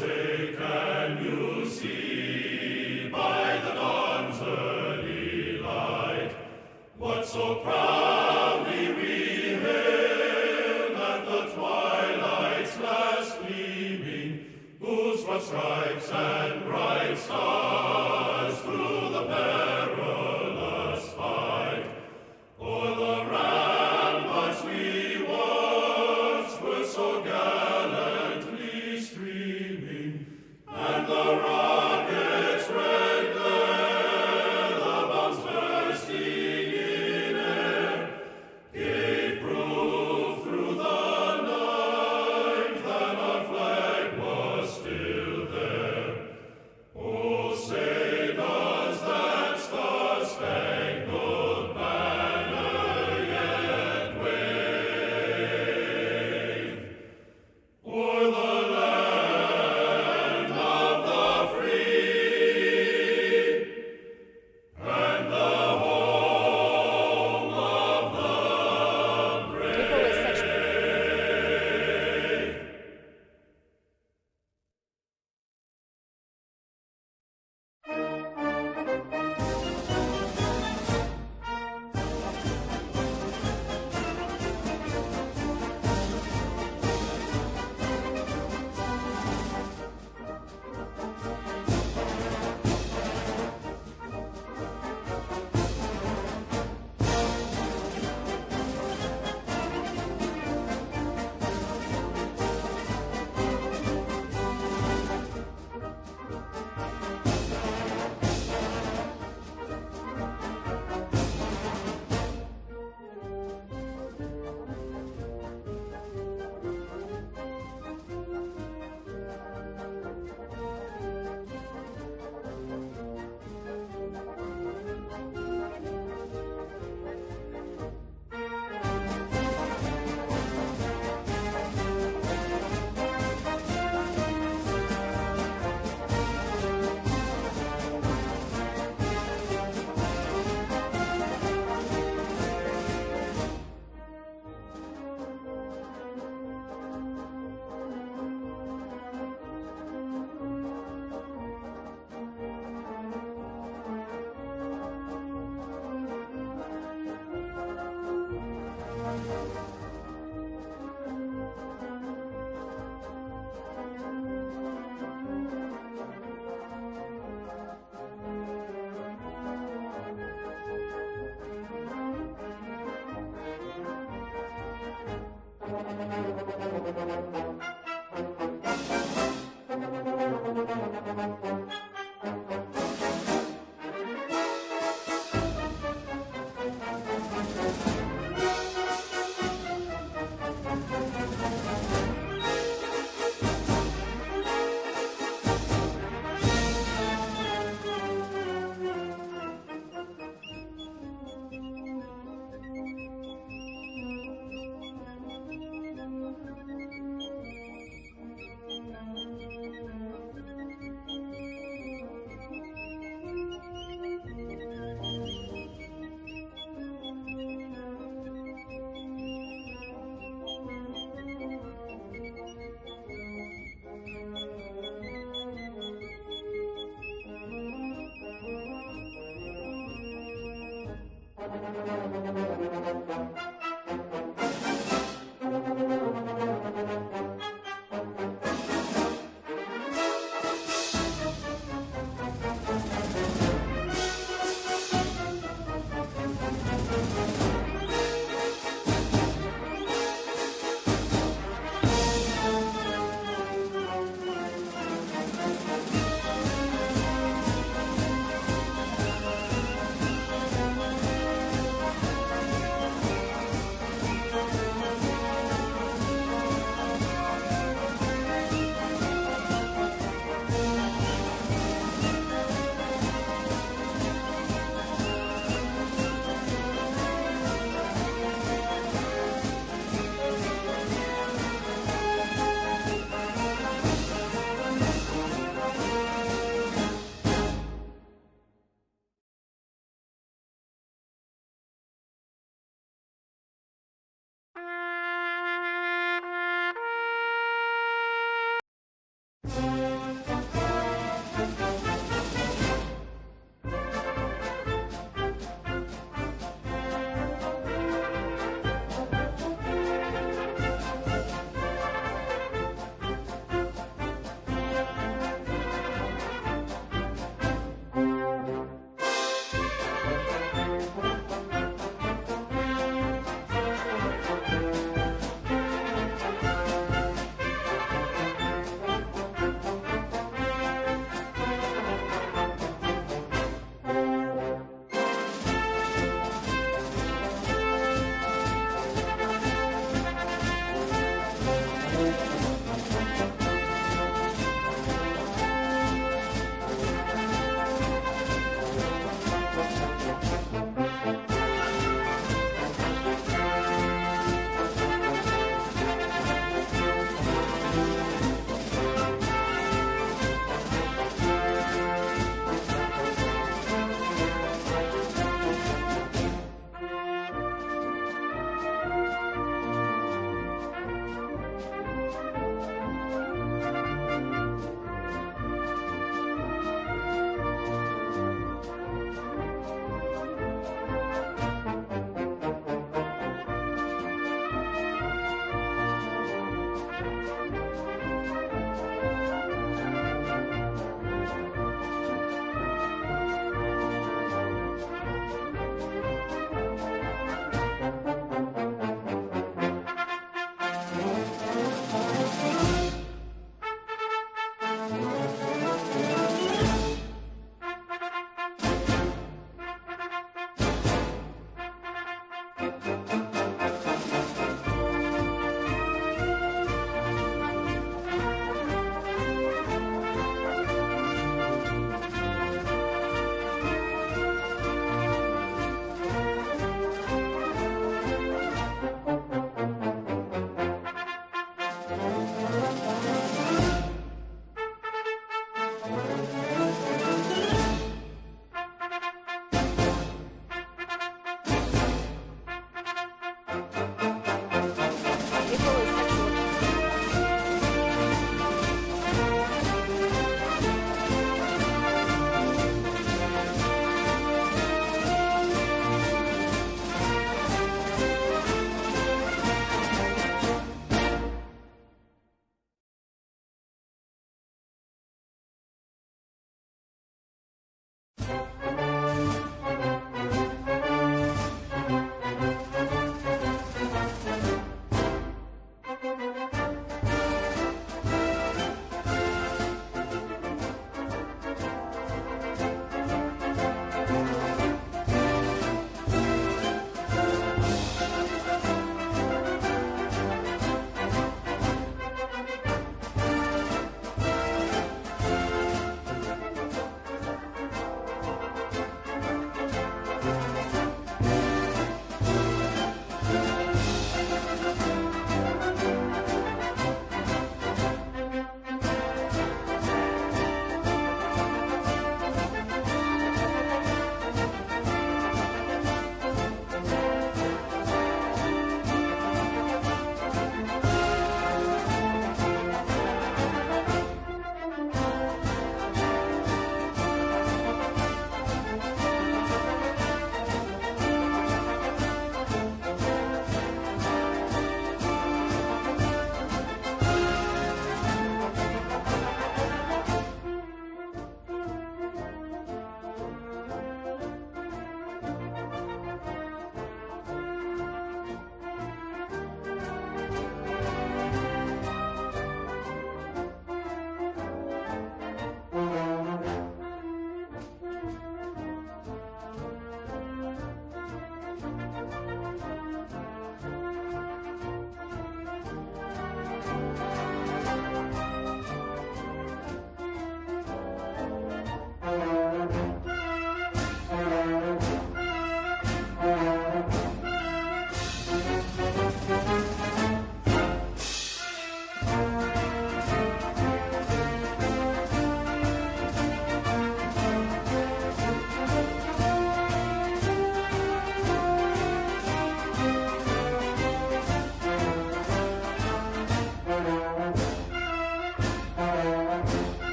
say, can you see by the dawn's early light what so proudly we hailed at the twilight's last gleaming, whose broad stripes and bright stars through the perilous fight o'er the ramparts we watched were so gallantly streaming, and the rocket's red glare, the bombs bursting in air, gave proof through the night that our flag was still there. Oh, say does that star-spangled banner yet wave o'er the land of the free and the home of the People with such brave?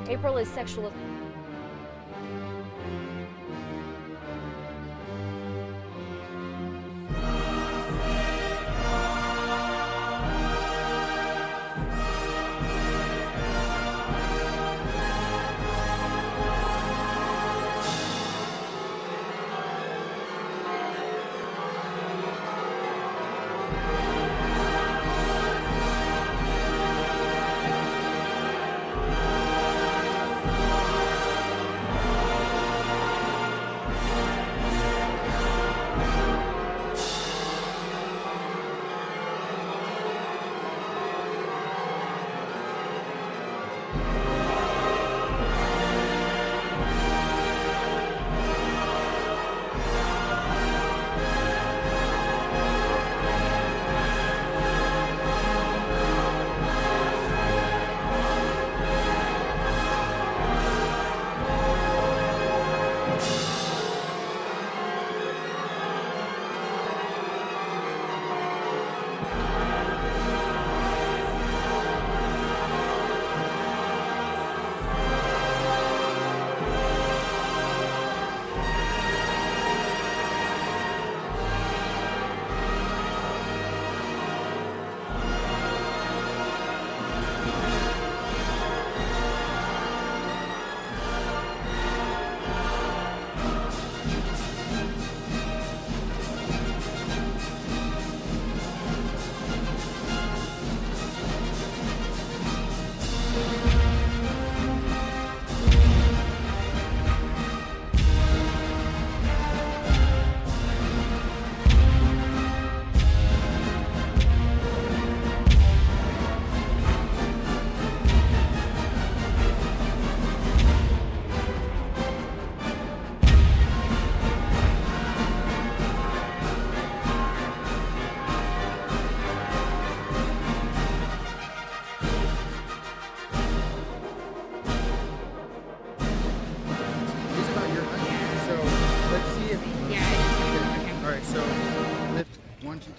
April is sexual.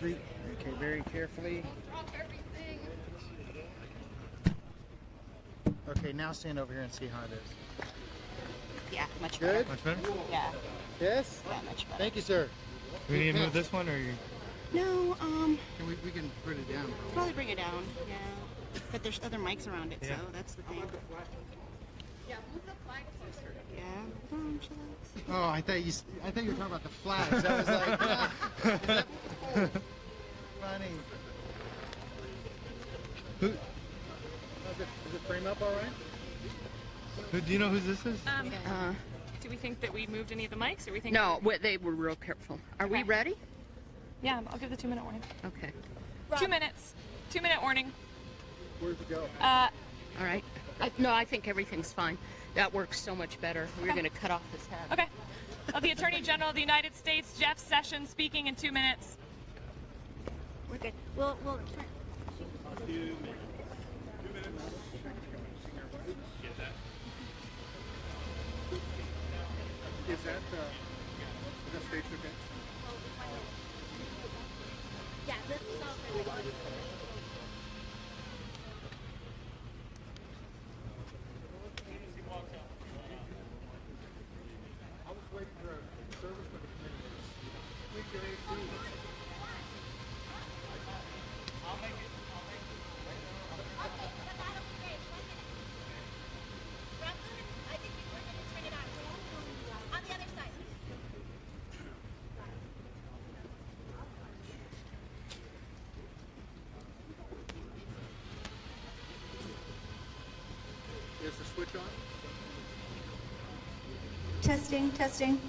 Okay, very carefully. Okay, now stand over here and see how it is. Yeah, much better. Good? Much better? Yeah, Yes? yeah, much better. Thank you, sir. Do we need to move this one, or you? No, We can put it down. probably bring it down. Yeah, but there's other mics around it, Yeah. so that's the thing. Yeah, move the flag closer. Yeah, hold on, chill out. Oh, I thought you were talking about the flags. I was like, is that funny. Who, Is it frame up all right? do you know who this is? Do we think that we moved any of the mics, or we think? No, they were real careful. Are we Okay. ready? Yeah, I'll give the 2 minute warning. Okay. 2 minutes. 2 minute warning. Where'd we go? All right. I think everything's fine. That works so much better. We're going to cut off his head. Okay. The Attorney General of the United States, Jeff Sessions, speaking in 2 minutes. We're good. We'll Is that state okay? Yeah, this is all good. I was waiting for a service for the community. Tweak your AC. I think we're going to turn it on. On the other side. Is the switch on? Testing, testing.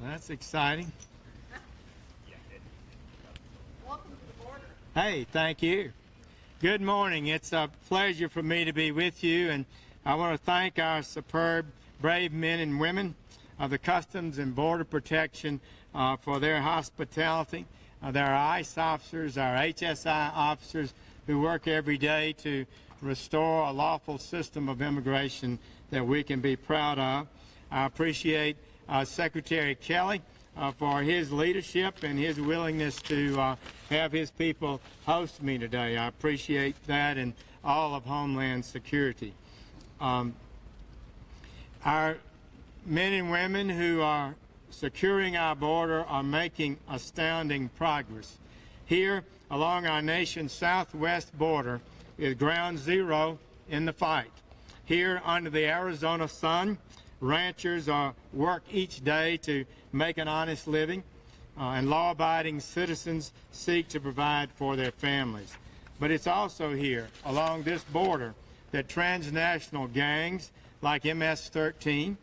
That's exciting. Welcome to the border. Hey, thank you. Good morning. It's a pleasure for me to be with you, and I want to thank our superb, brave men and women of the Customs and Border Protection for their hospitality. There are ICE officers, our HSI officers who work every day to restore a lawful system of immigration that we can be proud of. I appreciate Secretary Kelly for his leadership and his willingness to have his people host me today. I appreciate that and all of Homeland Security. Our men and women who are securing our border are making astounding progress. Here along our nation's southwest border is ground zero in the fight. Here under the Arizona sun, ranchers work each day to make an honest living, and law-abiding citizens seek to provide for their families. But it's also here, along this border, that transnational gangs like MS-13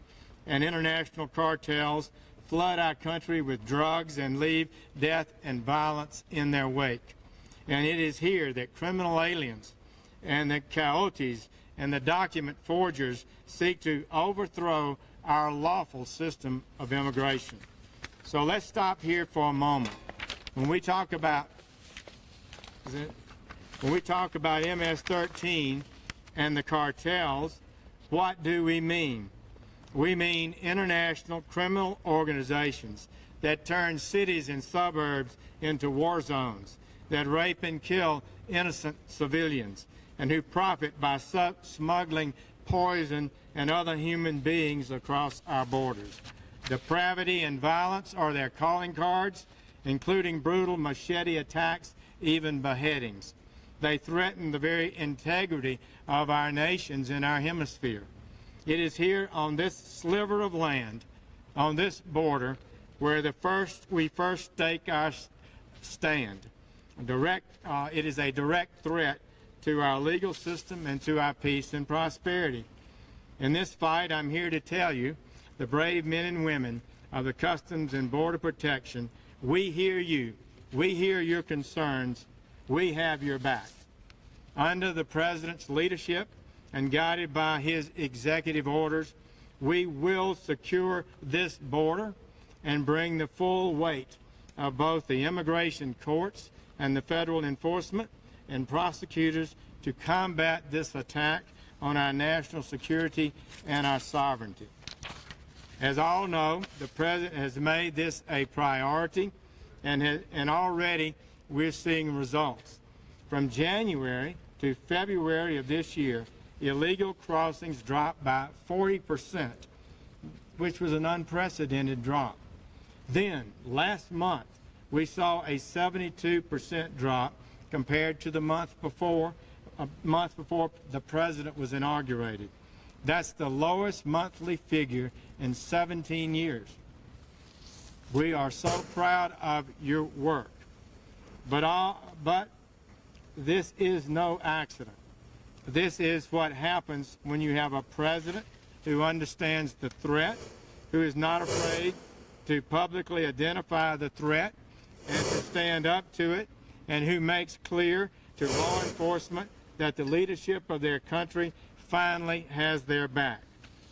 and international cartels flood our country with drugs and leave death and violence in their wake. And it is here that criminal aliens and the coyotes and the document forgers seek to overthrow our lawful system of immigration. So let's stop here for a moment. When we talk about MS-13 and the cartels, what do we mean? We mean international criminal organizations that turn cities and suburbs into war zones, that rape and kill innocent civilians, and who profit by smuggling poison and other human beings across our borders. Depravity and violence are their calling cards, including brutal machete attacks, even beheadings. They threaten the very integrity of our nations in our hemisphere. It is here on this sliver of land, on this border, where we first stake our stand. It is a direct threat to our legal system and to our peace and prosperity. In this fight, I'm here to tell you, the brave men and women of the Customs and Border Protection, we hear you. We hear your concerns. We have your back. Under the President's leadership and guided by his executive orders, we will secure this border. and bring the full weight of both the immigration courts and the federal enforcement and prosecutors to combat this attack on our national security and our sovereignty. As all know, the President has made this a priority, and already we're seeing results. From January to February of this year, illegal crossings dropped by 40%, which was an unprecedented drop. Then, last month, we saw a 72% drop compared to the month before the President was inaugurated. That's the lowest monthly figure in 17 years. We are so proud of your work. But this is no accident. This is what happens when you have a president who understands the threat, who is not afraid to publicly identify the threat and to stand up to it, and who makes clear to law enforcement that the leadership of their country finally has their back,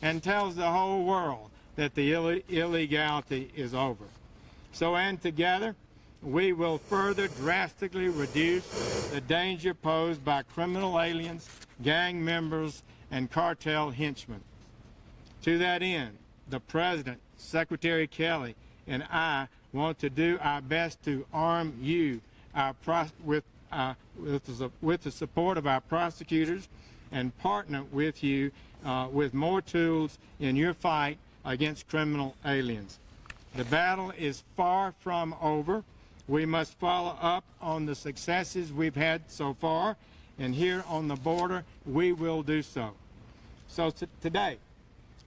and tells the whole world that the illegality is over. So, and together, we will further drastically reduce the danger posed by criminal aliens, gang members, and cartel henchmen. To that end, the President, Secretary Kelly, and I want to do our best to arm you with the support of our prosecutors and partner with you with more tools in your fight against criminal aliens. The battle is far from over. We must follow up on the successes we've had so far, and here on the border, we will do so. So today,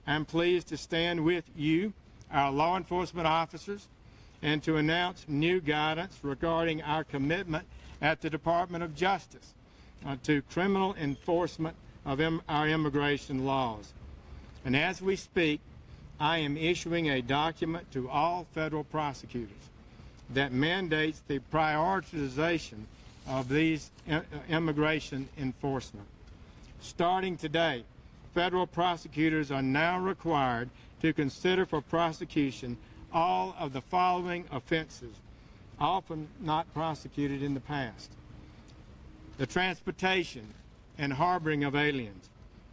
I'm pleased to stand with you, our law enforcement officers, and to announce new guidance regarding our commitment at the Department of Justice to criminal enforcement of our immigration laws. And as we speak, I am issuing a document to all federal prosecutors that mandates the prioritization of these immigration enforcement. Starting today, federal prosecutors are now required to consider for prosecution all of the following offenses, often not prosecuted in the past. The transportation and harboring of aliens.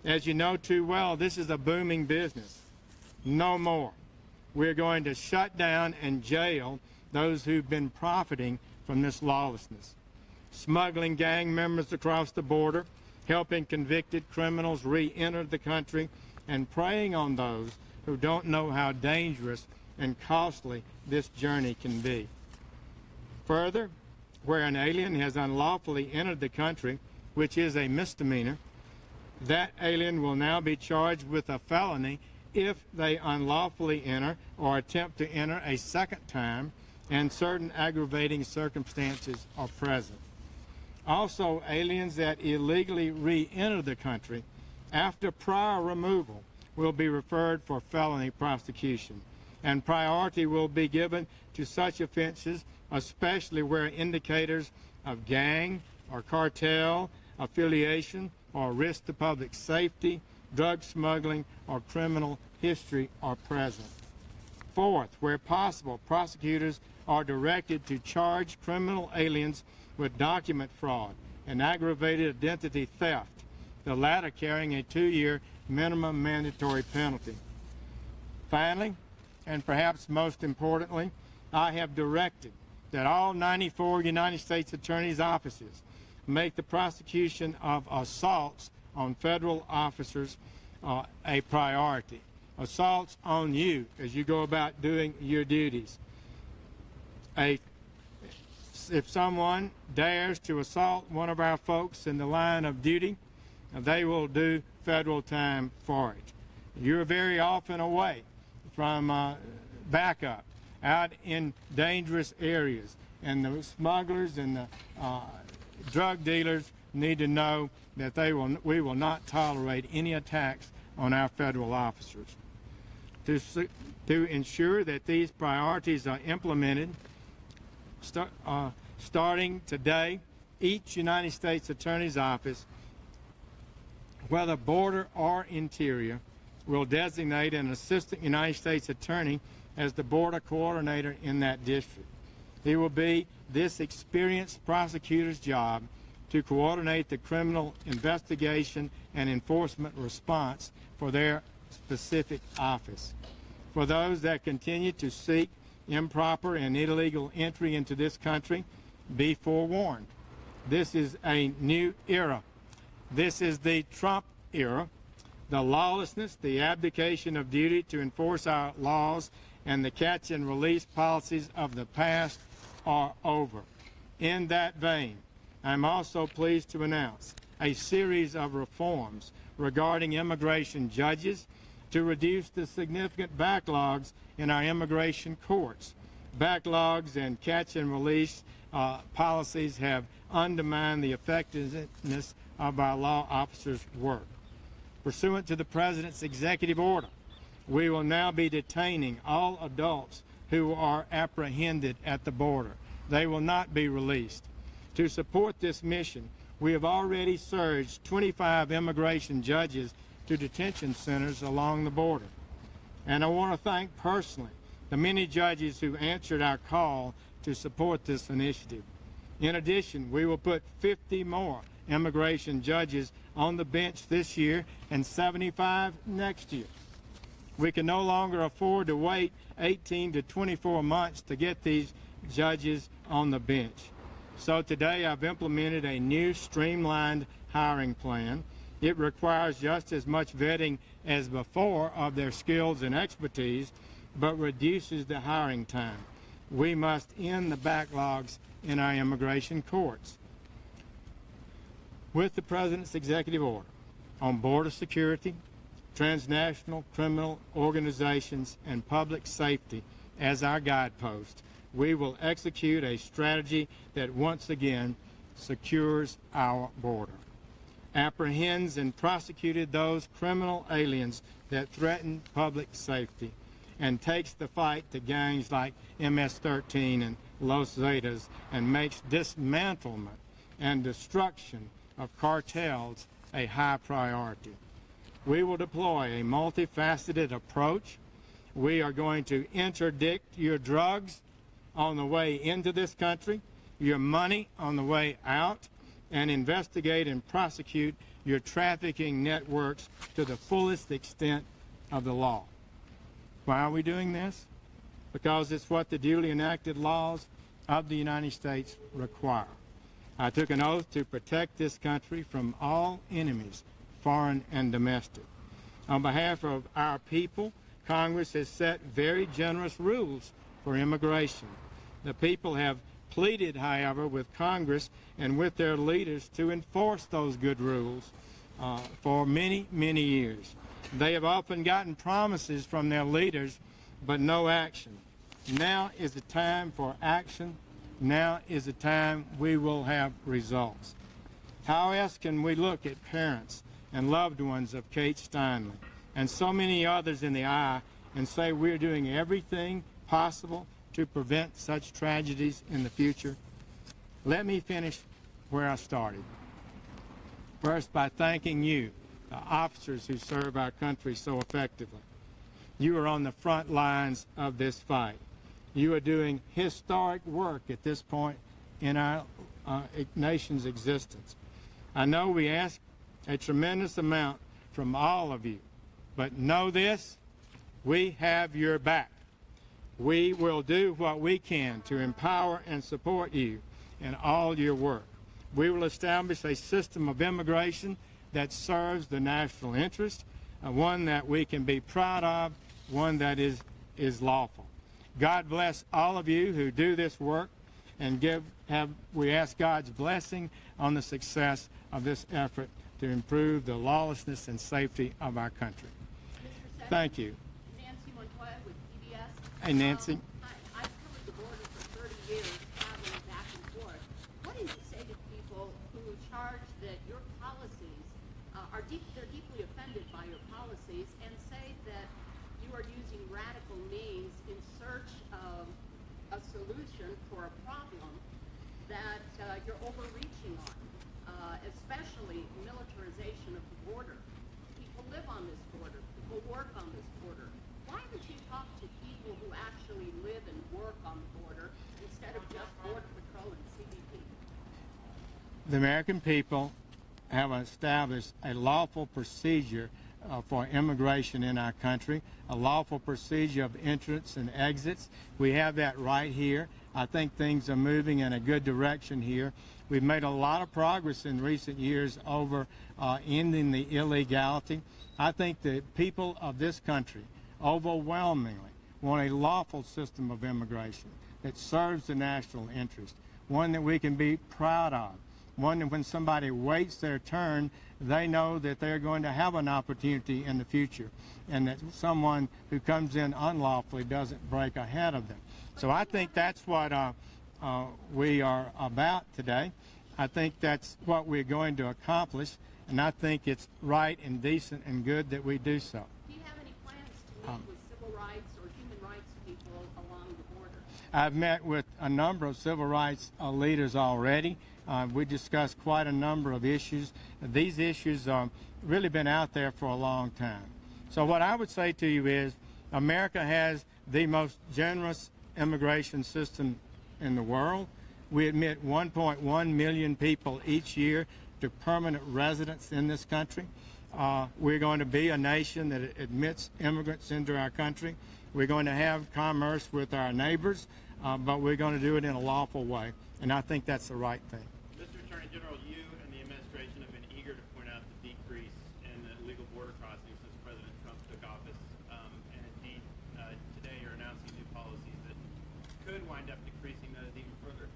As you know too well, this is a booming business. No more. We're going to shut down and jail those who've been profiting from this lawlessness. Smuggling gang members across the border, helping convicted criminals re-enter the country, and preying on those who don't know how dangerous and costly this journey can be. Further, where an alien has unlawfully entered the country, which is a misdemeanor, that alien will now be charged with a felony if they unlawfully enter or attempt to enter a second time and certain aggravating circumstances are present. Also, aliens that illegally re-enter the country after prior removal will be referred for felony prosecution, and priority will be given to such offenses, especially where indicators of gang or cartel affiliation or risk to public safety, drug smuggling, or criminal history are present. Fourth, where possible, prosecutors are directed to charge criminal aliens with document fraud and aggravated identity theft, the latter carrying a 2-year minimum mandatory penalty. Finally, and perhaps most importantly, I have directed that all 94 United States Attorney's offices make the prosecution of assaults on federal officers a priority. Assaults on you as you go about doing your duties. If someone dares to assault one of our folks in the line of duty, they will do federal time for it. You're very often away from backup, out in dangerous areas, and the smugglers and the drug dealers need to know that we will not tolerate any attacks on our federal officers. To ensure that these priorities are implemented, starting today, each United States Attorney's Office, whether border or interior, will designate an assistant United States attorney as the border coordinator in that district. It will be this experienced prosecutor's job to coordinate the criminal investigation and enforcement response for their specific office. For those that continue to seek improper and illegal entry into this country, be forewarned. This is a new era. This is the Trump era. The lawlessness, the abdication of duty to enforce our laws, and the catch and release policies of the past are over. In that vein, I'm also pleased to announce a series of reforms regarding immigration judges to reduce the significant backlogs in our immigration courts. Backlogs and catch and release policies have undermined the effectiveness of our law officers' work. Pursuant to the President's executive order, we will now be detaining all adults who are apprehended at the border. They will not be released. To support this mission, we have already surged 25 immigration judges to detention centers along the border. And I want to thank personally the many judges who answered our call to support this initiative. In addition, we will put 50 more immigration judges on the bench this year and 75 next year. We can no longer afford to wait 18 to 24 months to get these judges on the bench. So today I've implemented a new streamlined hiring plan. It requires just as much vetting as before of their skills and expertise, but reduces the hiring time. We must end the backlogs in our immigration courts. With the President's executive order on border security, transnational criminal organizations, and public safety as our guidepost, we will execute a strategy that once again secures our border, apprehends and prosecuted those criminal aliens that threaten public safety, and takes the fight to gangs like MS-13 and Los Zetas and makes dismantlement and destruction of cartels a high priority. We will deploy a multifaceted approach. We are going to interdict your drugs on the way into this country, your money on the way out, and investigate and prosecute your trafficking networks to the fullest extent of the law. Why are we doing this? Because it's what the duly enacted laws of the United States require. I took an oath to protect this country from all enemies, foreign and domestic. On behalf of our people, Congress has set very generous rules for immigration. The people have pleaded, however, with Congress and with their leaders to enforce those good rules for many, many years. They have often gotten promises from their leaders, but no action. Now is the time for action. Now is the time we will have results. How else can we look at parents and loved ones of Kate Steinle and so many others in the eye and say we're doing everything possible to prevent such tragedies in the future? Let me finish where I started. First, by thanking you, the officers who serve our country so effectively. You are on the front lines of this fight. You are doing historic work at this point in our nation's existence. I know we ask a tremendous amount from all of you, but know this, we have your back. We will do what we can to empower and support you in all your work. We will establish a system of immigration that serves the national interest, one that we can be proud of, one that is lawful. God bless all of you who do this work, and we ask God's blessing on the success of this effort to improve the lawlessness and safety of our country. Thank you. Nancy Montoya with PBS. Hey, Nancy. I've covered the border for 30 years, traveling back and forth. What do you say to people who charge that your policies they're deeply offended by your policies and say that you are using radical means in search of a solution for a problem that you're overreaching on, especially militarization of the border? People live on this border. People work on this border. Why haven't you talked to people who actually the American people have established a lawful procedure for immigration in our country, a lawful procedure of entrance and exits. We have that right here. I think things are moving in a good direction here. We've made a lot of progress in recent years over ending the illegality. I think the people of this country overwhelmingly want a lawful system of immigration that serves the national interest, one that we can be proud of, one that when somebody waits their turn, they know that they're going to have an opportunity in the future, and that someone who comes in unlawfully doesn't break ahead of them. So I think that's what we are about today. I think that's what we're going to accomplish, and I think it's right and decent and good that we do so. Do you have any plans to meet with civil rights or human rights people along the border? I've met with a number of civil rights leaders already. We discussed quite a number of issues. These issues have really been out there for a long time. So what I would say to you is America has the most generous immigration system in the world. We admit 1.1 million people each year to permanent residence in this country. We're going to be a nation that admits immigrants into our country. We're going to have commerce with our neighbors, but we're going to do it in a lawful way, and I think that's the right thing. Mr. Attorney General, you and the administration have been eager to point out the decrease in the illegal border crossings since President Trump took office, and indeed today you're announcing new policies that could wind up decreasing those even further.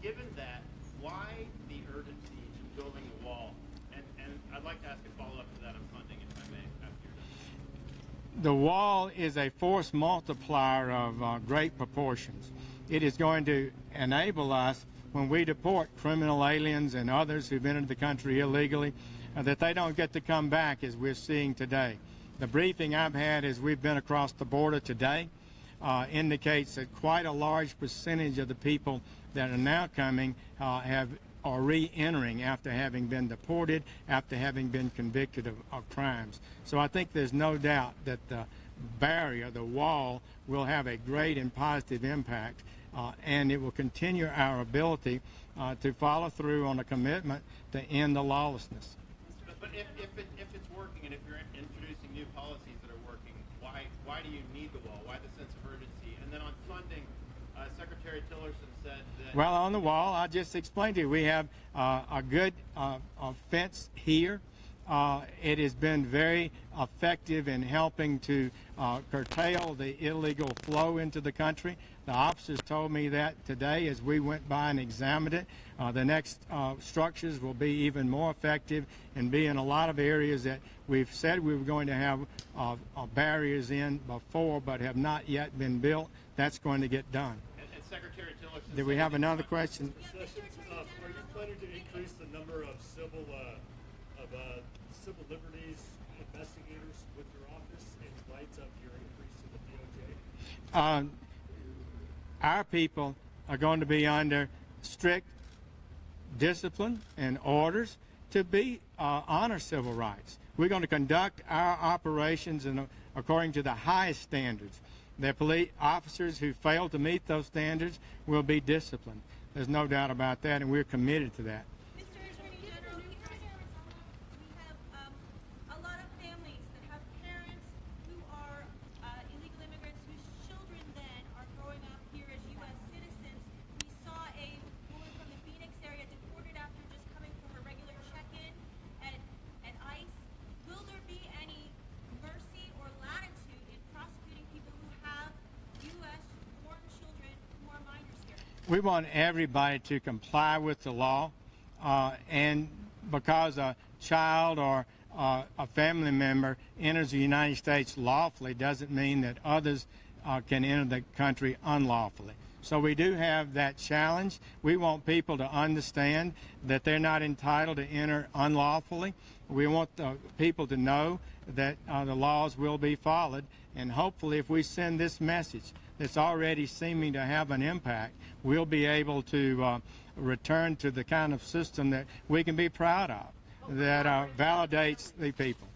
Given that, why the urgency in building a wall? And I'd like to ask a follow-up to that on funding, if I may, after you're done. The wall is a force multiplier of great proportions. It is going to enable us, when we deport criminal aliens and others who've entered the country illegally, that they don't get to come back as we're seeing today. The briefing I've had as we've been across the border today indicates that quite a large percentage of the people that are now coming are re-entering after having been deported, after having been convicted of crimes. So I think there's no doubt that the barrier, the wall, will have a great and positive impact, and it will continue our ability to follow through on a commitment to end the lawlessness. But if it's working, and if you're introducing new policies that are working, why do you need the wall? Why the sense of urgency? And then on funding, Secretary Tillerson said that... Well, on the wall, I just explained to you, we have a good fence here. It has been very effective in helping to curtail the illegal flow into the country. The officers told me that today as we went by and examined it. The next structures will be even more effective and be in a lot of areas that we've said we were going to have barriers in before but have not yet been built. That's going to get done. And Secretary Tillerson... Do we have another question? Are you planning to increase the number of civil liberties investigators with your office in light of your increase in the DOJ? Our people are going to be under strict discipline and orders to honor civil rights. We're going to conduct our operations according to the highest standards. The police officers who fail to meet those standards will be disciplined. There's no doubt about that, and we're committed to that. Mr. Attorney General, here in Arizona, we have a lot of families that have parents who are illegal immigrants whose children then are growing up here as U.S. citizens. We saw a woman from the Phoenix area deported after just coming from a regular check-in at ICE. Will there be any mercy or latitude in prosecuting people who have U.S.-born children who are minors here? We want everybody to comply with the law, and because a child or a family member enters the United States lawfully doesn't mean that others can enter the country unlawfully. So we do have that challenge. We want people to understand that they're not entitled to enter unlawfully. We want the people to know that the laws will be followed, and hopefully if we send this message that's already seeming to have an impact, we'll be able to return to the kind of system that we can be proud of, that validates the people.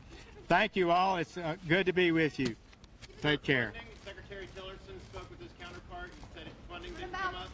Thank you all. It's good to be with you. Take care. Secretary Tillerson spoke with his counterpart and said funding didn't come up.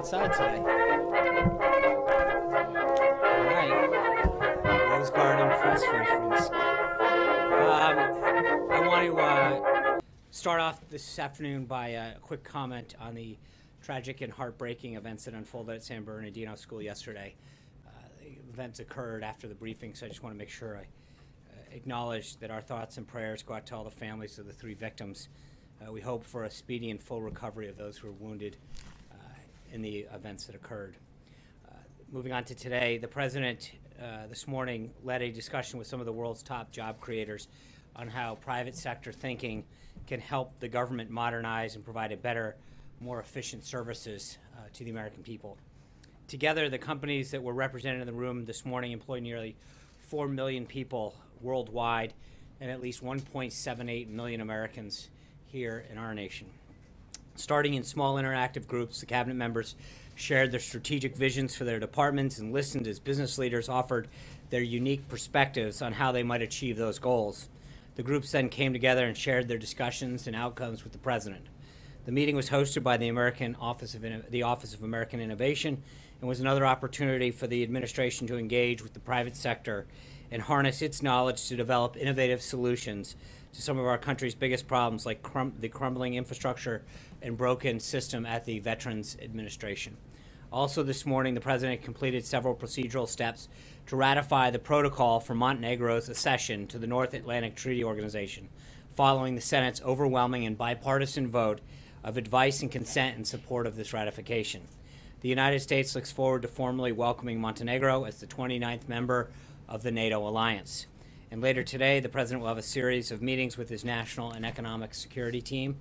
outside today. All right. Rose Garden press reference. I want to start off this afternoon by a quick comment on the tragic and heartbreaking events that unfolded at San Bernardino School yesterday. The events occurred after the briefing, so I just want to make sure I acknowledge that our thoughts and prayers go out to all the families of the 3 victims. We hope for a speedy and full recovery of those who were wounded in the events that occurred. Moving on to today, the President this morning led a discussion with some of the world's top job creators on how private sector thinking can help the government modernize and provide a better, more efficient services to the American people. Together, the companies that were represented in the room this morning employ nearly 4 million people worldwide and at least 1.78 million Americans here in our nation. Starting in small interactive groups, the cabinet members shared their strategic visions for their departments and listened as business leaders offered their unique perspectives on how they might achieve those goals. The groups then came together and shared their discussions and outcomes with the President. The meeting was hosted by the Office of American Innovation and was another opportunity for the administration to engage with the private sector and harness its knowledge to develop innovative solutions to some of our country's biggest problems, like the crumbling infrastructure and broken system at the Veterans Administration. Also this morning, the President completed several procedural steps to ratify the protocol for Montenegro's accession to the North Atlantic Treaty Organization, following the Senate's overwhelming and bipartisan vote of advice and consent in support of this ratification. The United States looks forward to formally welcoming Montenegro as the 29th member of the NATO alliance. And later today, the President will have a series of meetings with his national and economic security team.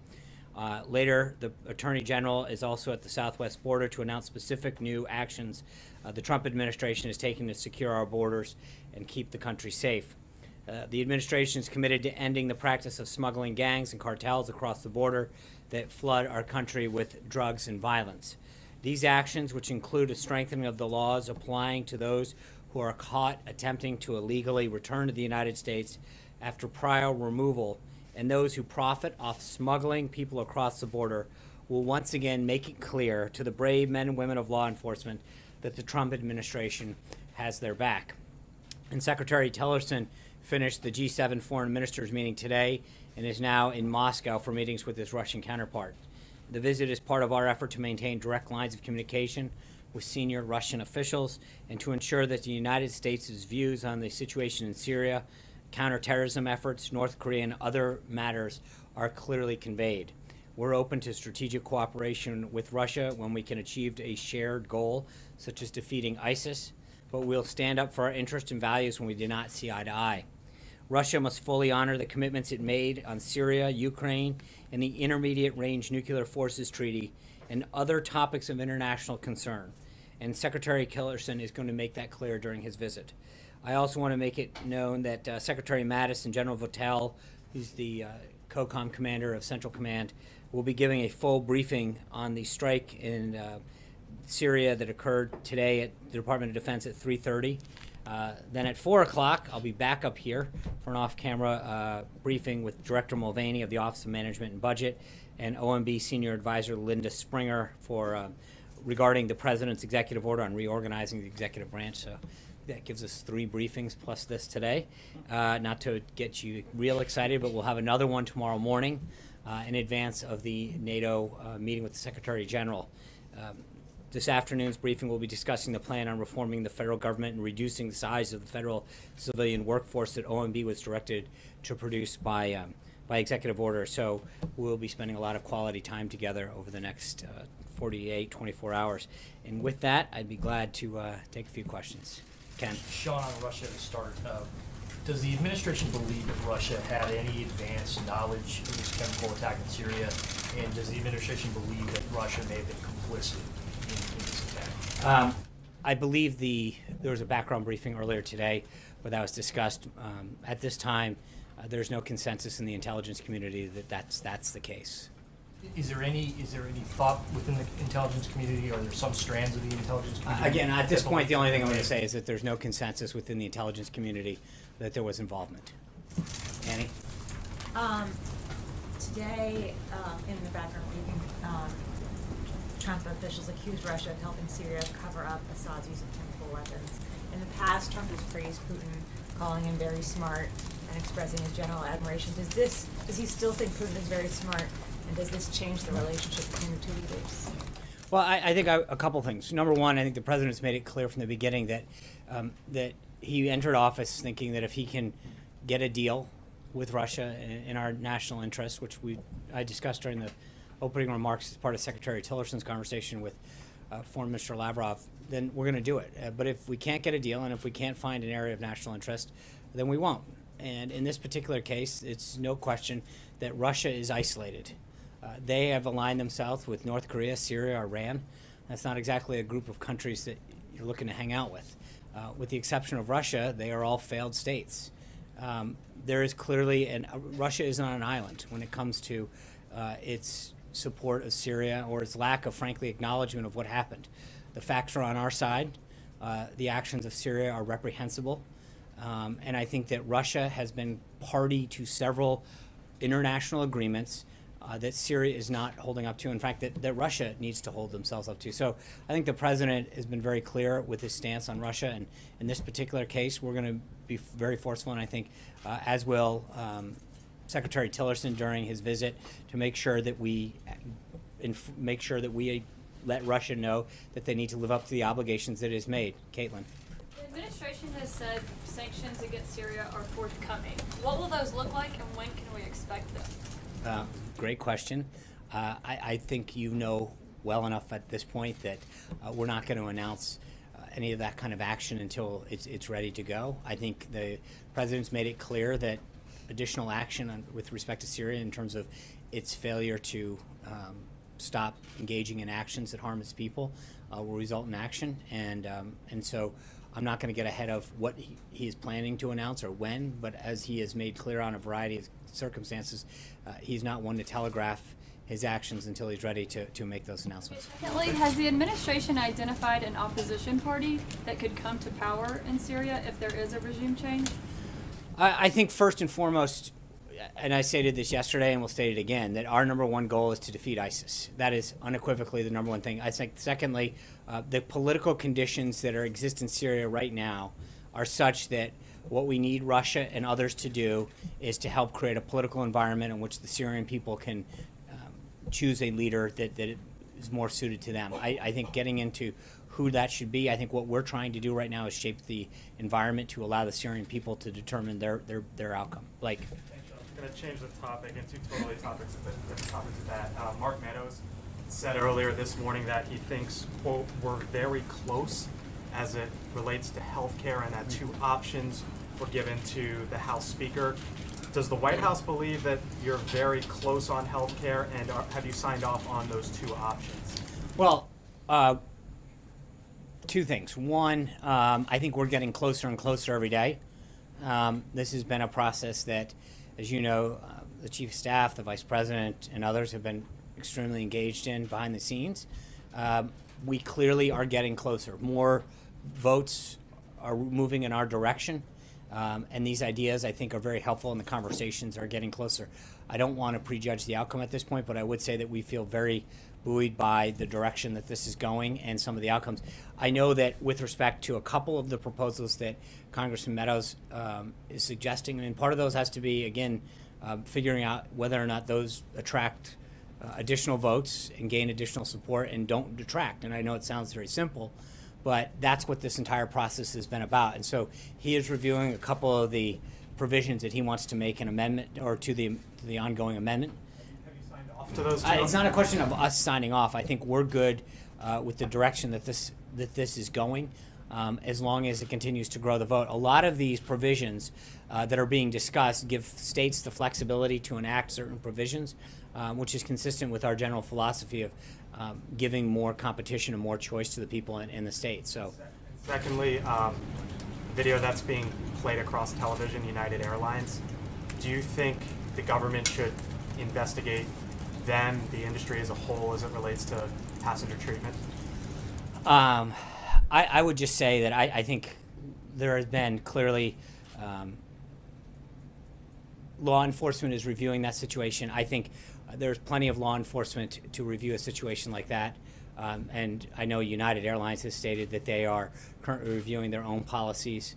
Later, the Attorney General is also at the southwest border to announce specific new actions the Trump administration is taking to secure our borders and keep the country safe. The administration is committed to ending the practice of smuggling gangs and cartels across the border that flood our country with drugs and violence. These actions, which include a strengthening of the laws applying to those who are caught attempting to illegally return to the United States after prior removal, and those who profit off smuggling people across the border, will once again make it clear to the brave men and women of law enforcement that the Trump administration has their back. And Secretary Tillerson finished the G7 foreign ministers meeting today and is now in Moscow for meetings with his Russian counterpart. The visit is part of our effort to maintain direct lines of communication with senior Russian officials and to ensure that the United States' views on the situation in Syria, counterterrorism efforts, North Korea, and other matters are clearly conveyed. We're open to strategic cooperation with Russia when we can achieve a shared goal, such as defeating ISIS, but we'll stand up for our interests and values when we do not see eye to eye. Russia must fully honor the commitments it made on Syria, Ukraine, and the Intermediate Range Nuclear Forces Treaty and other topics of international concern. And Secretary Tillerson is going to make that clear during his visit. I also want to make it known that Secretary Mattis and General Votel, who's the COCOM commander of Central Command, will be giving a full briefing on the strike in Syria that occurred today at the Department of Defense at 3:30. Then at 4 o'clock, I'll be back up here for an off-camera briefing with Director Mulvaney of the Office of Management and Budget and OMB Senior Advisor Linda Springer for regarding the President's executive order on reorganizing the executive branch. So that gives us 3 briefings plus this today. Not to get you real excited, but we'll have another one tomorrow morning in advance of the NATO meeting with the Secretary General. This afternoon's briefing will be discussing the plan on reforming the federal government and reducing the size of the federal civilian workforce that OMB was directed to produce by executive order. So we'll be spending a lot of quality time together over the next 24 hours. And with that, I'd be glad to take a few questions. Ken. Sean, on Russia to start. Does the administration believe that Russia had any advanced knowledge of this chemical attack in Syria? And does the administration believe that Russia may have been complicit in this attack? I believe there was a background briefing earlier today where that was discussed. At this time, there's no consensus in the intelligence community that that's the case. Is there any thought within the intelligence community? Are there some strands of the intelligence community? Again, at this point, the only thing I'm going to say is that there's no consensus within the intelligence community that there was involvement. Annie? Today, in the background briefing, Trump officials accused Russia of helping Syria cover up Assad's use of chemical weapons. In the past, Trump has praised Putin, calling him very smart and expressing his general admiration. Does he still think Putin is very smart, and does this change the relationship between the two leaders? Well, I think a couple things. Number one, I think the president's made it clear from the beginning that that he entered office thinking that if he can get a deal with Russia in our national interest, which I discussed during the opening remarks as part of Secretary Tillerson's conversation with Foreign Minister Lavrov, then we're going to do it. But if we can't get a deal and if we can't find an area of national interest, then we won't. And in this particular case, it's no question that Russia is isolated. They have aligned themselves with North Korea, Syria, Iran. That's not exactly a group of countries that you're looking to hang out with. With the exception of Russia, they are all failed states. There is clearly, and Russia is on an island when it comes to its support of Syria or its lack of, frankly, acknowledgement of what happened. The facts are on our side. The actions of Syria are reprehensible. And I think that Russia has been party to several international agreements that Syria is not holding up to. In fact, that Russia needs to hold themselves up to. So I think the president has been very clear with his stance on Russia. And in this particular case, we're going to be very forceful, and I think, as will Secretary Tillerson during his visit, to make sure that we let Russia know that they need to live up to the obligations that it has made. Caitlin. The administration has said sanctions against Syria are forthcoming. What will those look like, and when can we expect them? Great question. I think you know well enough at this point that we're not going to announce any of that kind of action until it's ready to go. I think the president's made it clear that additional action with respect to Syria in terms of its failure to stop engaging in actions that harm its people will result in action. And so I'm not going to get ahead of what he is planning to announce or when, but as he has made clear on a variety of circumstances, he's not one to telegraph his actions until he's ready to make those announcements. Secondly, has the administration identified an opposition party that could come to power in Syria if there is a regime change? I think first and foremost, and I stated this yesterday and we'll state it again, that our number one goal is to defeat ISIS. That is unequivocally the number one thing. I think secondly, the political conditions that exist in Syria right now are such that what we need Russia and others to do is to help create a political environment in which the Syrian people can choose a leader that is more suited to them. I think getting into who that should be, I think what we're trying to do right now is shape the environment to allow the Syrian people to determine their outcome. Like, I'm going to change the topic into totally topics of that. Mark Meadows said earlier this morning that he thinks, quote, we're very close as it relates to health care, and that two options were given to the House Speaker. Does the White House believe that you're very close on health care, and have you signed off on those two options? Well, two things. One, I think we're getting closer and closer every day. This has been a process that, as you know, the Chief of Staff, the Vice President, and others have been extremely engaged in behind the scenes. We clearly are getting closer. More votes are moving in our direction. And these ideas, I think, are very helpful, and the conversations are getting closer. I don't want to prejudge the outcome at this point, but I would say that we feel very buoyed by the direction that this is going and some of the outcomes. I know that with respect to a couple of the proposals that Congressman Meadows is suggesting, and part of those has to be, again, figuring out whether or not those attract additional votes and gain additional support and don't detract. And I know it sounds very simple, but that's what this entire process has been about. And so he is reviewing a couple of the provisions that he wants to make an amendment or to the ongoing amendment. Have you signed off to those two? It's not a question of us signing off. I think we're good with the direction that this is going, as long as it continues to grow the vote. A lot of these provisions that are being discussed give states the flexibility to enact certain provisions, which is consistent with our general philosophy of giving more competition and more choice to the people in the state. So, secondly, video that's being played across television, United Airlines. Do you think the government should investigate them, the industry as a whole, as it relates to passenger treatment? I would just say that I think there has been clearly law enforcement is reviewing that situation. I think there's plenty of law enforcement to review a situation like that. And I know United Airlines has stated that they are currently reviewing their own policies.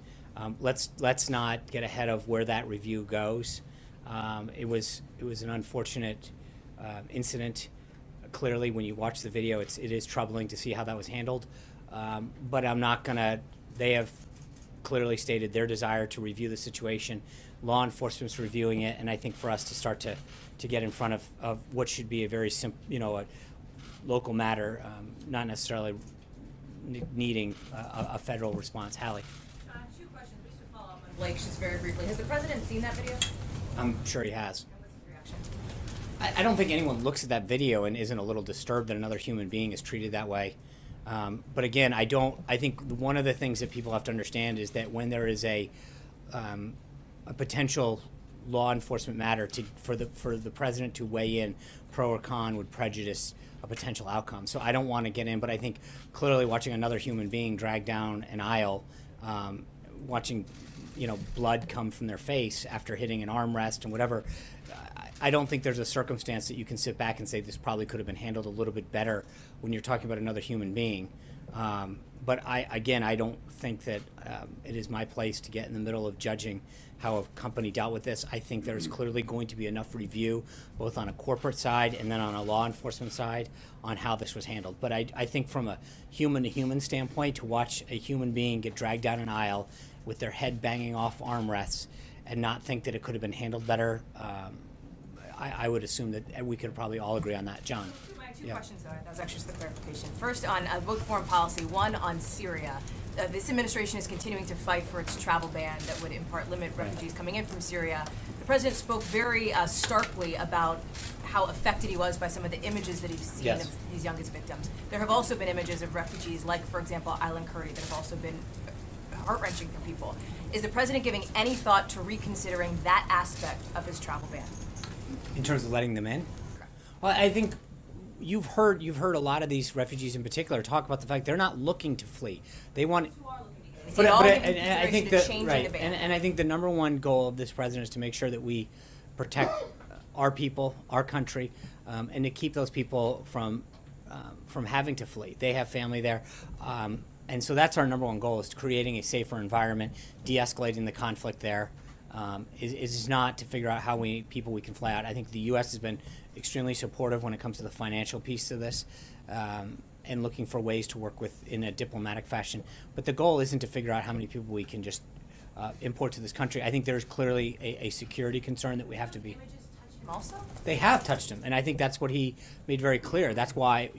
Let's not get ahead of where that review goes. It was an unfortunate incident. Clearly, when you watch the video, it is troubling to see how that was handled. But I'm not gonna. They have clearly stated their desire to review the situation. Law enforcement's reviewing it, and I think for us to start to get in front of what should be a very a local matter, not necessarily needing a federal response. Hallie. 2 questions, just to follow up on Blake, just very briefly. Has the president seen that video? I'm sure he has. And what's his reaction? I don't think anyone looks at that video and isn't a little disturbed that another human being is treated that way. But again, I think one of the things that people have to understand is that when there is a potential law enforcement matter for the president to weigh in pro or con would prejudice a potential outcome. So I don't want to get in, but I think clearly watching another human being drag down an aisle, watching blood come from their face after hitting an armrest and whatever, I don't think there's a circumstance that you can sit back and say this probably could have been handled a little bit better when you're talking about another human being. But I don't think that it is my place to get in the middle of judging how a company dealt with this. I think there's clearly going to be enough review, both on a corporate side and then on a law enforcement side, on how this was handled. But I think from a human-to-human standpoint, to watch a human being get dragged down an aisle with their head banging off armrests and not think that it could have been handled better, I would assume that we could probably all agree on that. John. I have 2 questions, though. That was actually just the clarification. First, on both foreign policy, one on Syria. This administration is continuing to fight for its travel ban that would in part limit refugees coming in from Syria. The president spoke very starkly about how affected he was by some of the images that he's seen of these youngest victims. There have also been images of refugees, like, for example, Island Curry, that have also been heart-wrenching for people. Is the president giving any thought to reconsidering that aspect of his travel ban? In terms of letting them in? Correct. Well, I think you've heard a lot of these refugees in particular talk about the fact they're not looking to flee. They want. But I think and I think the number one goal of this president is to make sure that we protect our people, our country, and to keep those people from having to flee. They have family there. And so that's our number one goal, is creating a safer environment, de-escalating the conflict there. Is not to figure out how we can fly out. I think the U.S. has been extremely supportive when it comes to the financial piece of this, and looking for ways to work with in a diplomatic fashion. But the goal isn't to figure out how many people we can just import to this country. I think there's clearly a security concern that we have to be. Images touch him also? They have touched him, and I think that's what he made very clear. That's why,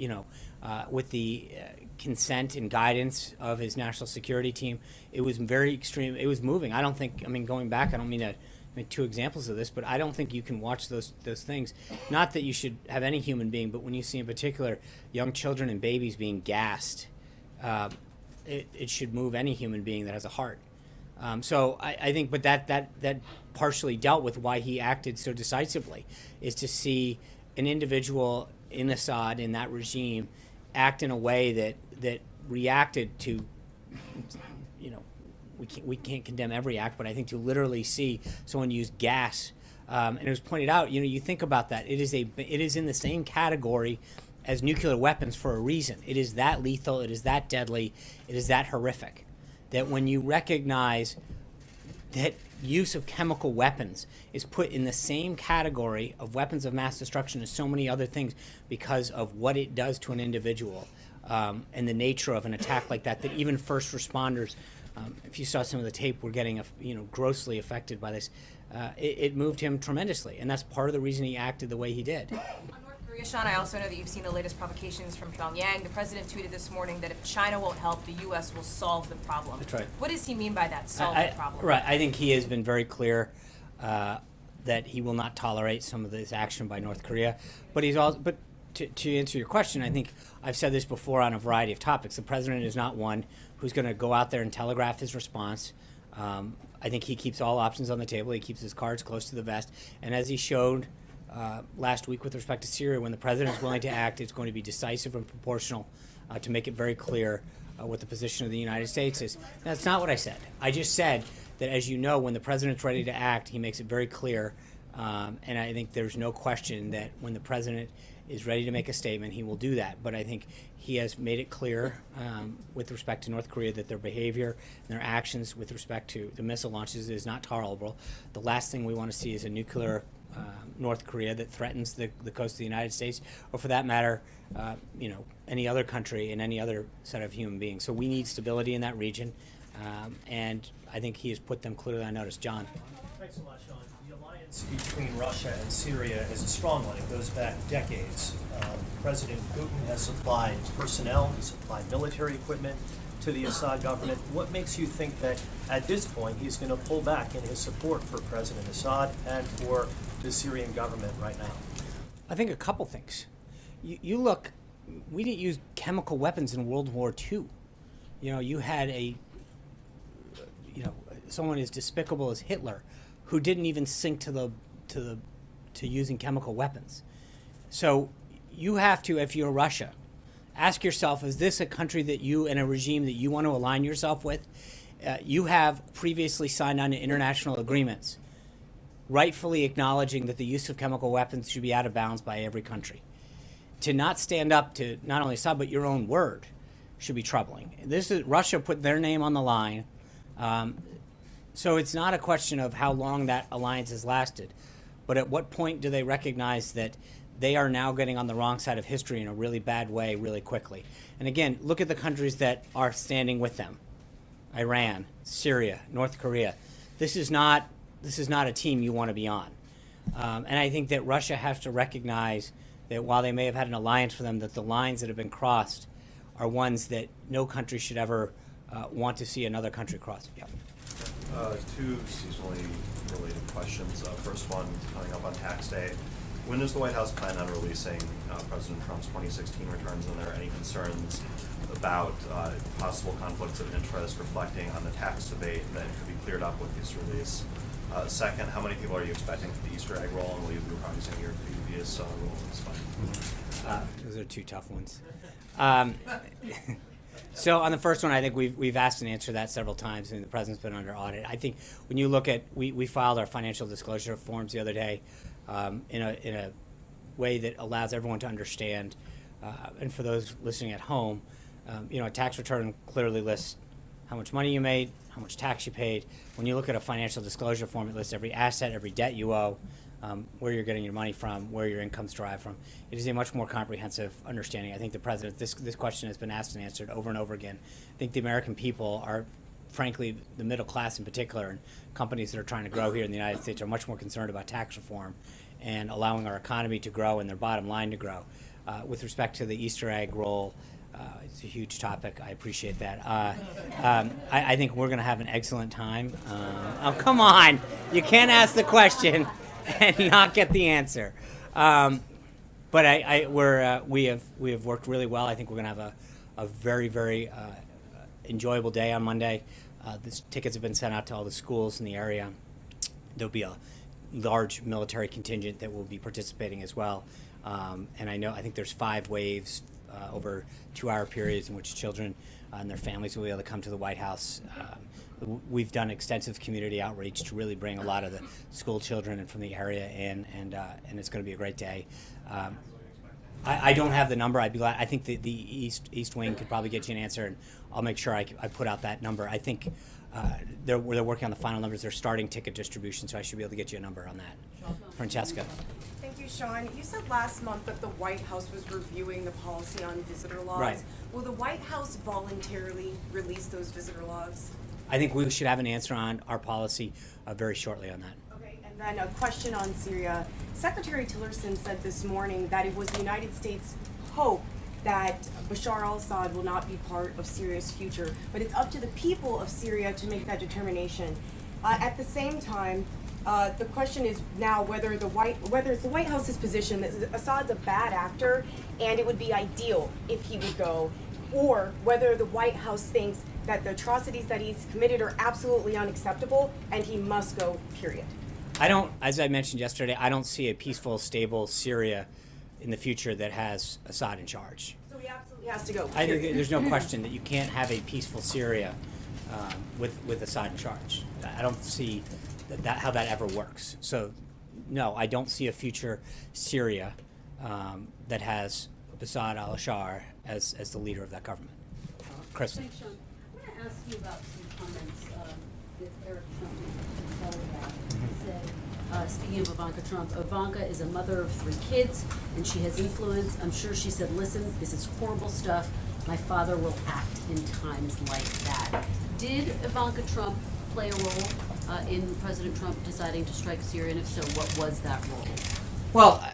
with the consent and guidance of his national security team, it was very extreme. It was moving. Going back, I don't mean to make 2 examples of this, but I don't think you can watch those things. Not that you should have any human being, but when you see in particular young children and babies being gassed, it should move any human being that has a heart. So I think, but that partially dealt with why he acted so decisively, is to see an individual in Assad, in that regime, act in a way that reacted to, we can't condemn every act, but I think to literally see someone use gas, and it was pointed out, you think about that, it is in the same category as nuclear weapons for a reason. It is that lethal, it is that deadly, it is that horrific, that when you recognize that use of chemical weapons is put in the same category of weapons of mass destruction as so many other things because of what it does to an individual, and the nature of an attack like that even first responders, if you saw some of the tape, were getting grossly affected by this. It moved him tremendously, and that's part of the reason he acted the way he did. On North Korea, Sean, I also know that you've seen the latest provocations from Pyongyang. The president tweeted this morning that if China won't help, the U.S. will solve the problem. That's right. What does he mean by that, solve the problem? Right. I think he has been very clear that he will not tolerate some of this action by North Korea. But he's also, to answer your question, I think I've said this before on a variety of topics. The president is not one who's going to go out there and telegraph his response. I think he keeps all options on the table. He keeps his cards close to the vest. And as he showed last week with respect to Syria, when the president is willing to act, it's going to be decisive and proportional to make it very clear what the position of the United States is. That's not what I said. I just said that, as you know, when the president's ready to act, he makes it very clear And I think there's no question that when the president is ready to make a statement, he will do that. But I think he has made it clear with respect to North Korea that their behavior and their actions with respect to the missile launches is not tolerable. The last thing we want to see is a nuclear North Korea that threatens the coast of the United States, or for that matter, any other country and any other set of human beings. So we need stability in that region, and I think he has put them clearly on notice. John. Thanks a lot, Sean. The alliance between Russia and Syria is a strong one. It goes back decades. President Putin has supplied personnel, he supplied military equipment to the Assad government. What makes you think that at this point he's going to pull back in his support for President Assad and for the Syrian government right now? I think a couple things. You look, we didn't use chemical weapons in World War II. You had someone as despicable as Hitler, who didn't even sink to using chemical weapons. So you have to, if you're Russia, ask yourself: is this a country that you and a regime that you want to align yourself with? You have previously signed on to international agreements, rightfully acknowledging that the use of chemical weapons should be out of bounds by every country. To not stand up to not only Assad but your own word should be troubling. This is Russia put their name on the line. So it's not a question of how long that alliance has lasted, but at what point do they recognize that they are now getting on the wrong side of history in a really bad way really quickly? And again, look at the countries that are standing with them: Iran, Syria, North Korea. This is not a team you want to be on. And I think that Russia has to recognize that while they may have had an alliance for them, that the lines that have been crossed are ones that no country should ever want to see another country cross. Yeah. Two seasonally related questions. First one, coming up on tax day. When does the White House plan on releasing President Trump's 2016 returns? And are there any concerns about possible conflicts of interest reflecting on the tax debate that could be cleared up with this release? Second, how many people are you expecting for the Easter egg roll, and will you be reprising your previous role in this fight? Those are two tough ones. So on the first one, I think we've asked and answered that several times, and the president's been under audit. I think when you look at, we filed our financial disclosure forms the other day in a way that allows everyone to understand, and for those listening at home, a tax return clearly lists how much money you made, how much tax you paid. When you look at a financial disclosure form, it lists every asset, every debt you owe, where you're getting your money from, where your income's derived from. It is a much more comprehensive understanding. I think the president, this question has been asked and answered over and over again. I think the American people are, frankly, the middle class in particular, and companies that are trying to grow here in the United States are much more concerned about tax reform and allowing our economy to grow and their bottom line to grow. With respect to the Easter egg roll, it's a huge topic. I appreciate that. I think we're going to have an excellent time. Oh, come on. You can't ask the question and not get the answer. But we have worked really well. I think we're going to have a very, very enjoyable day on Monday. The tickets have been sent out to all the schools in the area. There'll be a large military contingent that will be participating as well. And I think there's 5 waves over 2-hour periods in which children and their families will be able to come to the White House. We've done extensive community outreach to really bring a lot of the school children and from the area in, and it's going to be a great day. I don't have the number. I'd be glad. I think the East Wing could probably get you an answer, and I'll make sure I put out that number. I think they're working on the final numbers. They're starting ticket distribution, so I should be able to get you a number on that. Francesca. Thank you, Sean. You said last month that the White House was reviewing the policy on visitor logs. Right. Will the White House voluntarily release those visitor logs? I think we should have an answer on our policy very shortly on that. Okay, and then a question on Syria. Secretary Tillerson said this morning that it was the United States' hope that Bashar al-Assad will not be part of Syria's future, but it's up to the people of Syria to make that determination. At the same time, the question is now whether it's the White House's position that Assad's a bad actor and it would be ideal if he would go, or whether the White House thinks that the atrocities that he's committed are absolutely unacceptable and he must go, period. As I mentioned yesterday, I don't see a peaceful, stable Syria in the future that has Assad in charge. So he absolutely has to go, I period. think there's no question that you can't have a peaceful Syria with Assad in charge. I don't see how that ever works. So no, I don't see a future Syria that has Assad al-Bashar as the leader of that government. Kristen. Thanks, Sean. I want to ask you about some comments that Eric Trump said. Speaking of Ivanka Trump, Ivanka is a mother of 3 kids, and she has influence. I'm sure she said, listen, this is horrible stuff. My father will act in times like that. Did Ivanka Trump play a role in President Trump deciding to strike Syria, and if so, what was that role? Well,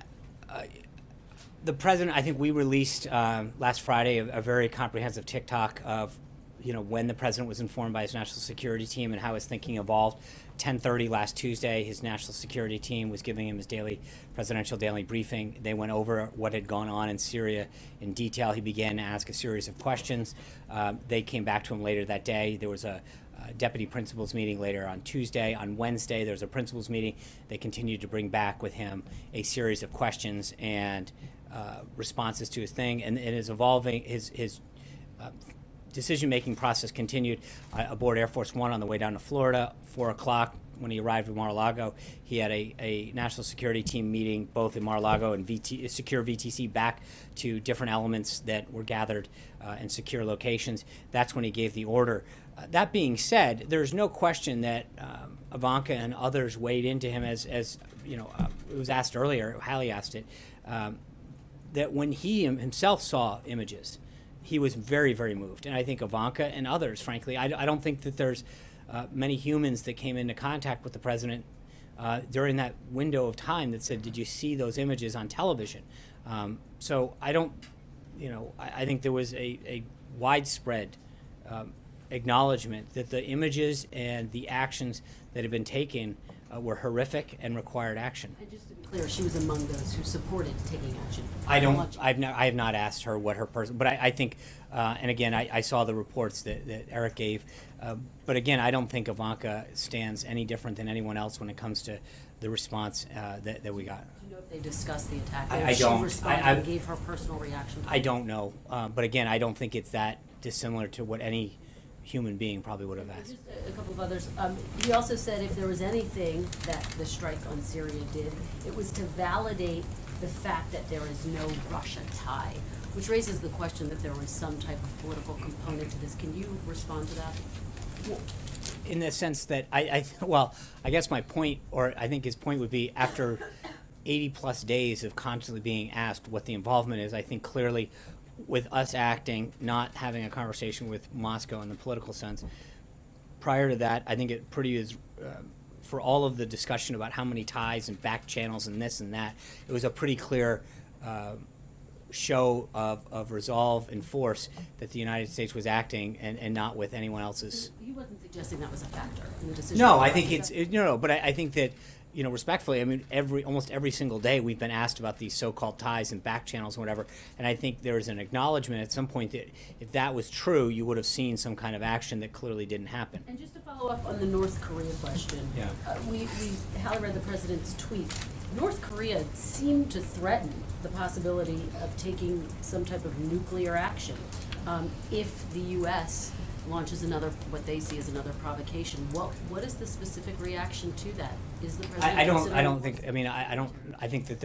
the president, I think we released last Friday a very comprehensive TikTok of, when the president was informed by his national security team and how his thinking evolved. 10:30 last Tuesday, his national security team was giving him his presidential daily briefing. They went over what had gone on in Syria in detail. He began to ask a series of questions. They came back to him later that day. There was a deputy principals meeting later on Tuesday. On Wednesday, there was a principals meeting. They continued to bring back with him a series of questions and responses to his thing, and it is evolving. His decision-making process continued aboard Air Force One on the way down to Florida. 4 o'clock when he arrived in Mar-a-Lago, he had a national security team meeting both in Mar-a-Lago and secure VTC back to different elements that were gathered in secure locations. That's when he gave the order. That being said, there's no question that Ivanka and others weighed into him as it was asked earlier, Hallie asked it, that when he himself saw images, he was very, very moved. And I think Ivanka and others, frankly, I don't think that there's many humans that came into contact with the president during that window of time that said, did you see those images on television? So I don't, I think there was a widespread acknowledgement that the images and the actions that have been taken were horrific and required action. And just to be clear, she was among those who supported taking action. I have not asked her what her person, but I think, and again, I saw the reports that Eric gave, but again, I don't think Ivanka stands any different than anyone else when it comes to the response that we got. Do you know if they discussed the attack? I don't. She responded and gave her personal reaction. I don't know, but again, I don't think it's that dissimilar to what any human being probably would have asked. Just a couple of others. He also said if there was anything that the strike on Syria did, it was to validate the fact that there is no Russia tie, which raises the question that there was some type of political component to this. Can you respond to that? Well, in the sense that I guess my point, or I think his point would be, after 80 plus days of constantly being asked what the involvement is, I think clearly with us acting, not having a conversation with Moscow in the political sense. Prior to that, I think it pretty is, for all of the discussion about how many ties and back channels and this and that, it was a pretty clear show of resolve and force that the United States was acting and not with anyone else's. He wasn't suggesting that was a factor in the decision. No, I think but I think that, respectfully, I mean, almost every single day we've been asked about these so-called ties and back channels and whatever, and I think there was an acknowledgement at some point that if that was true, you would have seen some kind of action that clearly didn't happen. And just to follow up on the North Korea question, Hallie read the president's tweet. North Korea seemed to threaten the possibility of taking some type of nuclear action if the U.S. launches another, what they see as another provocation. What is the specific reaction to that? Is the president? I think that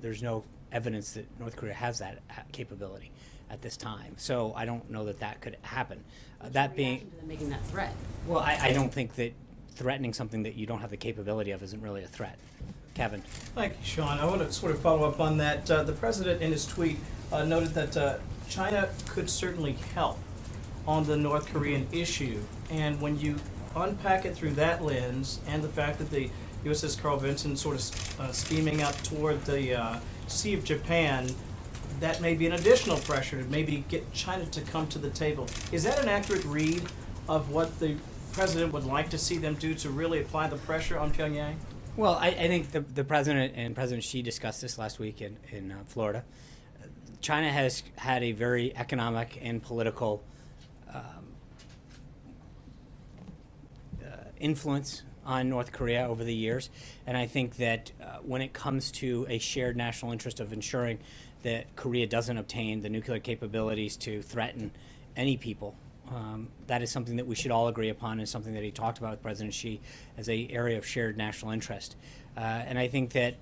there's no evidence that North Korea has that capability at this time. So I don't know that could happen. That being, to them making that threat. Well, I don't think that threatening something that you don't have the capability of isn't really a threat. Kevin. Thank you, Sean. I want to sort of follow up on that. The president in his tweet noted that China could certainly help on the North Korean issue. And when you unpack it through that lens and the fact that the USS Carl Vinson sort of steaming up toward the Sea of Japan, that may be an additional pressure to maybe get China to come to the table. Is that an accurate read of what the president would like to see them do to really apply the pressure on Pyongyang? Well, I think the president and President Xi discussed this last week in Florida. China has had a very economic and political influence on North Korea over the years, and I think that when it comes to a shared national interest of ensuring that Korea doesn't obtain the nuclear capabilities to threaten any people That is something that we should all agree upon, and something that he talked about with President Xi as an area of shared national interest. And I think that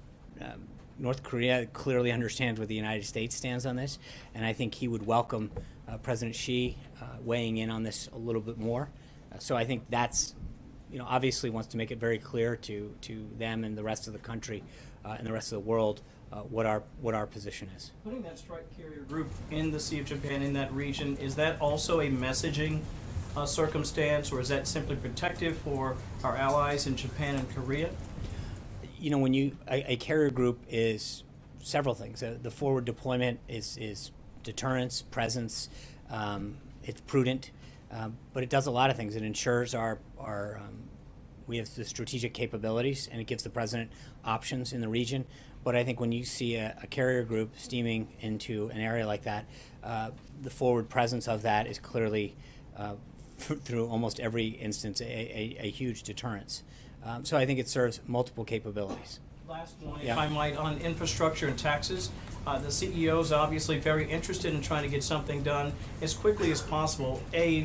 North Korea clearly understands where the United States stands on this, and I think he would welcome President Xi weighing in on this a little bit more. So I think that's, obviously wants to make it very clear to them and the rest of the country and the rest of the world what our position is. Putting that strike carrier group in the Sea of Japan, in that region, is that also a messaging circumstance, or is that simply protective for our allies in Japan and Korea? When a carrier group is several things. The forward deployment is deterrence, presence. It's prudent, but it does a lot of things. It ensures we have the strategic capabilities, and it gives the president options in the region. But I think when you see a carrier group steaming into an area like that, the forward presence of that is clearly, through almost every instance, a huge deterrence. So I think it serves multiple capabilities. Last one, if I might, on infrastructure and taxes. The CEO is obviously very interested in trying to get something done as quickly as possible.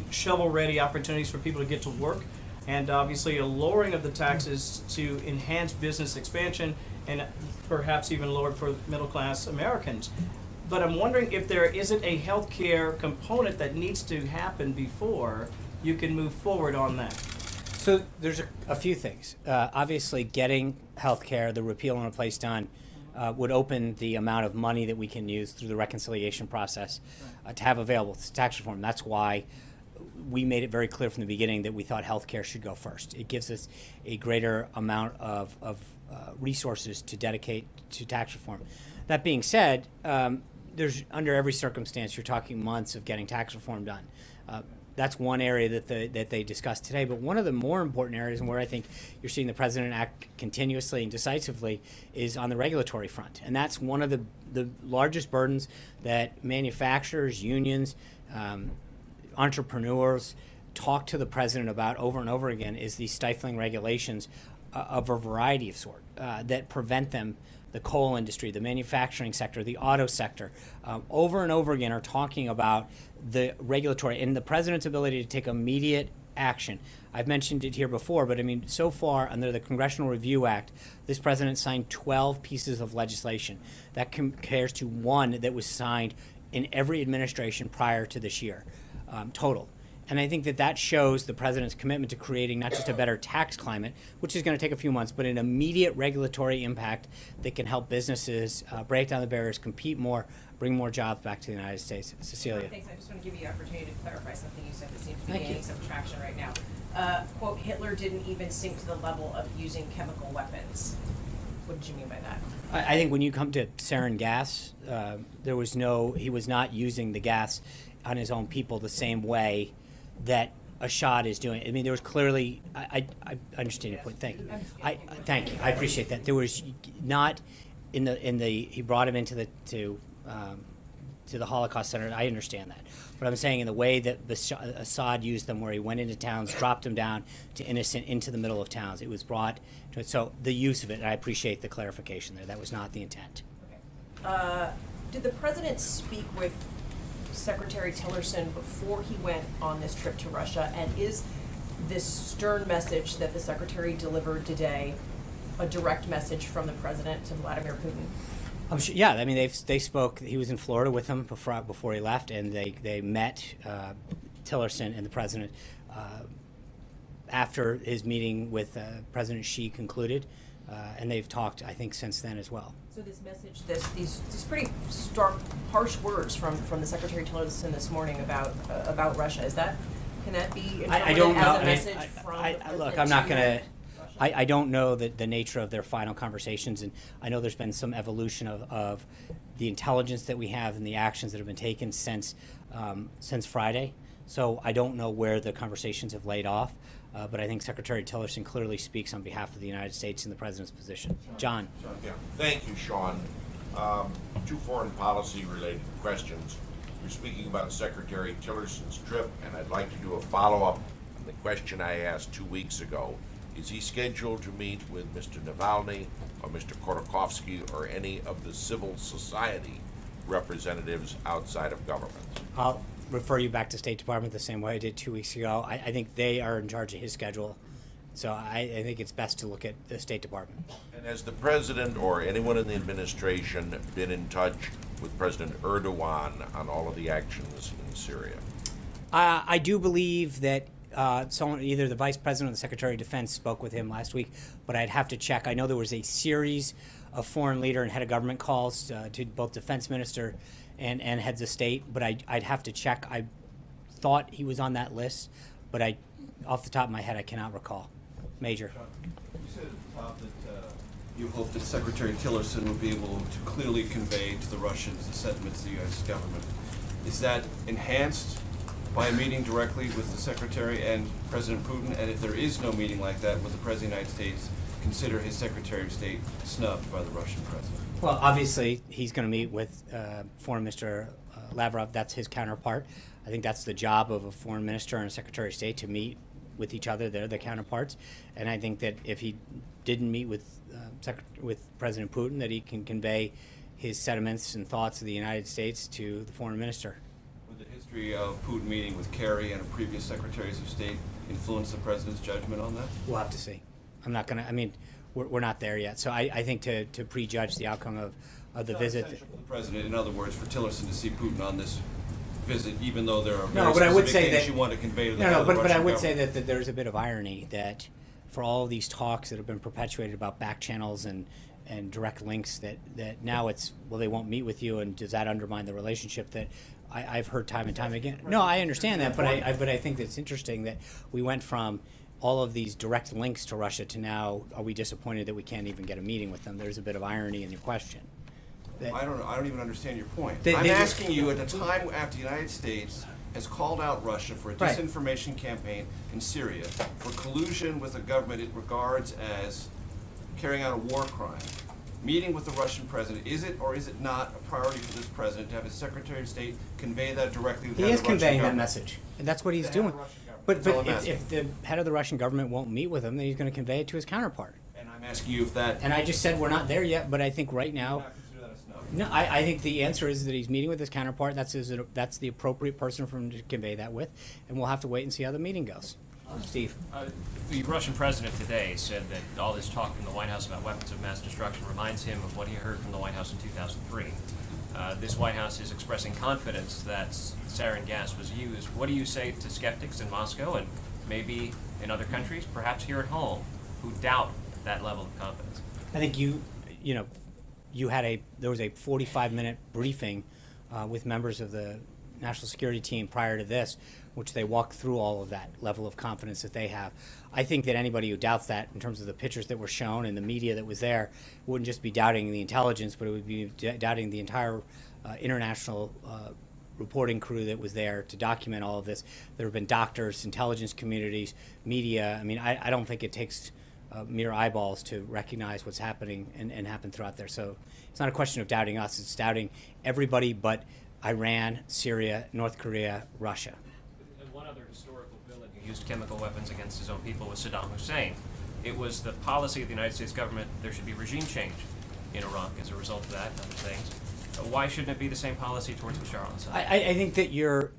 Shovel-ready opportunities for people to get to work, and obviously a lowering of the taxes to enhance business expansion and perhaps even lowered for middle-class Americans. But I'm wondering if there isn't a healthcare component that needs to happen before you can move forward on that. So there's a few things. Obviously, getting healthcare, the repeal and replace done, would open the amount of money that we can use through the reconciliation process to have available to tax reform. That's why we made it very clear from the beginning that we thought healthcare should go first. It gives us a greater amount of resources to dedicate to tax reform. That being said, there's under every circumstance you're talking months of getting tax reform done. That's one area that they discussed today. But one of the more important areas, and where I think you're seeing the president act continuously and decisively, is on the regulatory front. And that's one of the largest burdens that manufacturers, unions, entrepreneurs talk to the president about over and over again, is these stifling regulations of a variety of sort that prevent them. The coal industry, the manufacturing sector, the auto sector, over and over again are talking about the regulatory and the president's ability to take immediate action. I've mentioned it here before, but I mean, so far under the Congressional Review Act, this president signed 12 pieces of legislation. That compares to one that was signed in every administration prior to this year, total. And I think that shows the president's commitment to creating not just a better tax climate, which is going to take a few months, but an immediate regulatory impact that can help businesses break down the barriers, compete more, bring more jobs back to the United States. Cecilia. Thanks. I just want to give you the opportunity to clarify something you said that seems to be gaining some traction right now. Quote, Hitler didn't even sink to the level of using chemical weapons. What did you mean by that? I think when you come to sarin gas, he was not using the gas on his own people the same way that Assad is doing. I mean, there was clearly. I understand your point. Thank you. Thank you. I appreciate that. There was not in the. He brought him into to the Holocaust Center. I understand that, but I'm saying in the way that Assad used them, where he went into towns, dropped them down to innocent into the middle of towns. It was brought to it. So the use of it. And I appreciate the clarification there. That was not the intent. Okay. Did the president speak with Secretary Tillerson before he went on this trip to Russia, and is this stern message that the secretary delivered today a direct message from the president to Vladimir Putin? I'm sure, yeah, I mean they spoke. He was in Florida with him before he left, and they met Tillerson and the president after his meeting with President Xi concluded, and they've talked, I think, since then as well. So this message, these pretty stark, harsh words from the Secretary Tillerson this morning about Russia, can that be interpreted as a message from the president? Look, I'm not going to. I don't know the nature of their final conversations, and I know there's been some evolution of the intelligence that we have and the actions that have been taken since Friday. So I don't know where the conversations have laid off. But I think Secretary Tillerson clearly speaks on behalf of the United States in the president's position. John. Yeah. Thank you, Sean. Two foreign policy related questions. You're speaking about Secretary Tillerson's trip, and I'd like to do a follow-up on the question I asked 2 weeks ago. Is he scheduled to meet with Mr. Navalny or Mr. Khodorkovsky or any of the civil society representatives outside of government? refer you back to State Department the same way I did 2 weeks ago. I think they are in charge of his schedule. So I think it's best to look at the State Department. And has the president or anyone in the administration been in touch with President Erdogan on all of the actions in Syria? I do believe that someone, either the Vice President or the Secretary of Defense, spoke with him last week, but I'd have to check. I know there was a series of foreign leader and head of government calls to both defense minister and heads of state, but I'd have to check. I thought he was on that list, but off the top of my head, I cannot recall. Major. You said at the top that you hope that Secretary Tillerson would be able to clearly convey to the Russians the sentiments of the U.S. government. Is that enhanced by a meeting directly with the Secretary and President Putin? And if there is no meeting like that, would the President of the United States consider his Secretary of State snubbed by the Russian President? Well, obviously, he's going to meet with Foreign Minister Lavrov. That's his counterpart. I think that's the job of a Foreign Minister and a Secretary of State, to meet with each other. They're the counterparts. And I think that if he didn't meet with President Putin, that he can convey his sentiments and thoughts of the United States to the Foreign Minister. Would the history of Putin meeting with Kerry and previous Secretaries of State influence the President's judgment on that? We'll have to see. I'm not going to, I mean, we're not there yet. So I think to prejudge the outcome of the visit. For the President, in other words, for Tillerson to see Putin on this visit, even though there are No, very but I would specific say things that you want to convey to the no, but I Russian would say government. that there's a bit of irony that for all of these talks that have been perpetuated about back channels and direct links, that now it's, well, they won't meet with you, and does that undermine the relationship that I've heard time and time again? No, I understand that, but I think that it's interesting that we went from all of these direct links to Russia to now, are we disappointed that we can't even get a meeting with them? There's a bit of irony in your question. I don't even understand your point. They I'm just- asking you, at the time after the United States has called out Russia for a Right. disinformation campaign in Syria, for collusion with a government it regards as carrying out a war crime, meeting with the Russian president, is it or is it not a priority for this president to have his Secretary of State convey that directly to the He head is of the Russian conveying that government? message, and that's what he's The head of doing. the Russian government. But That's all I'm if asking. the head of the Russian government won't meet with him, then he's going to convey it to his counterpart. And I'm asking you if that... And I just said we're not there yet, but I think right now, consider that a snub. no, I think the answer is that he's meeting with his counterpart. That's the appropriate person for him to convey that with, and we'll have to wait and see how the meeting goes. Steve. The Russian president today said that all this talk from the White House about weapons of mass destruction reminds him of what he heard from the White House in 2003. This White House is expressing confidence that sarin gas was used. What do you say to skeptics in Moscow and maybe in other countries, perhaps here at home, who doubt that level of confidence? I think there was a 45-minute briefing with members of the national security team prior to this, which they walked through all of that level of confidence that they have. I think that anybody who doubts that, in terms of the pictures that were shown and the media that was there, wouldn't just be doubting the intelligence, but it would be doubting the entire international reporting crew that was there to document all of this. There have been doctors, intelligence communities, media. I mean, I don't think it takes mere eyeballs to recognize what's happening and happen throughout there. So it's not a question of doubting us, it's doubting everybody but Iran, Syria, North Korea, Russia. And one other historical villain who used chemical weapons against his own people was Saddam Hussein. It was the policy of the United States government there should be regime change in Iraq as a result of that and other things. Why shouldn't it be the same policy towards Bashar al-Assad? I think that you're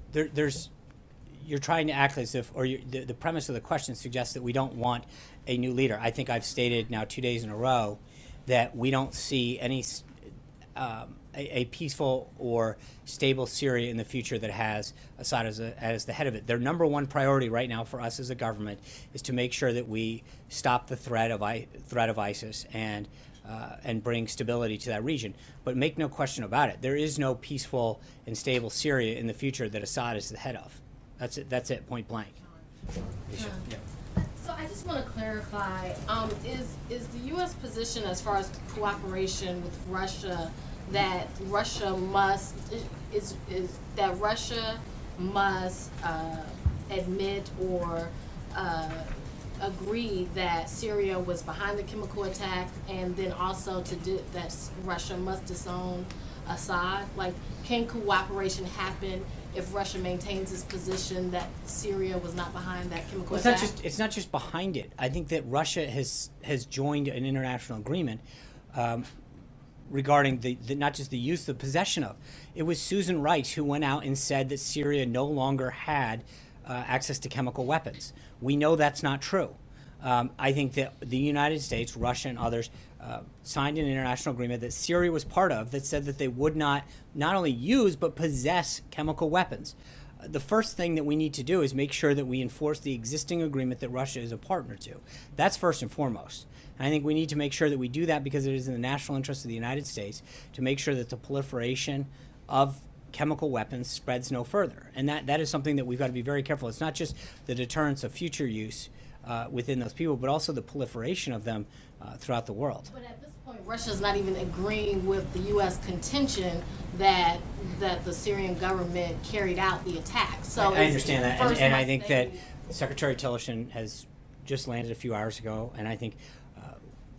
trying to act as if, or the premise of the question suggests that we don't want a new leader. I think I've stated now 2 days in a row that we don't see any a peaceful or stable Syria in the future that has Assad as the head of it. Their number one priority right now for us as a government is to make sure that we stop the threat of ISIS and bring stability to that region. But make no question about it, there is no peaceful and stable Syria in the future that Assad is the head of. That's it, point blank. Yeah. So I just want to clarify, is the U.S. position as far as cooperation with Russia that Russia must admit or agree that Syria was behind the chemical attack, and then also that Russia must disown Assad? Like, can cooperation happen if Russia maintains its position that Syria was not behind that chemical attack? It's not just behind it. I think that Russia has joined an international agreement regarding the not just the use, the possession of. It was Susan Rice who went out and said that Syria no longer had access to chemical weapons. We know that's not true. I think that the United States, Russia, and others signed an international agreement that Syria was part of that said that they would not only use but possess chemical weapons. The first thing that we need to do is make sure that we enforce the existing agreement that Russia is a partner to. That's first and foremost. And I think we need to make sure that we do that because it is in the national interest of the United States to make sure that the proliferation of chemical weapons spreads no further. And that is something that we've got to be very careful. It's not just the deterrence of future use within those people, but also the proliferation of them throughout the world. But at this point, Russia's not even agreeing with the U.S. contention that the Syrian government carried out the attack. So I understand that, and I think that Secretary Tillerson has just landed a few hours ago, and I think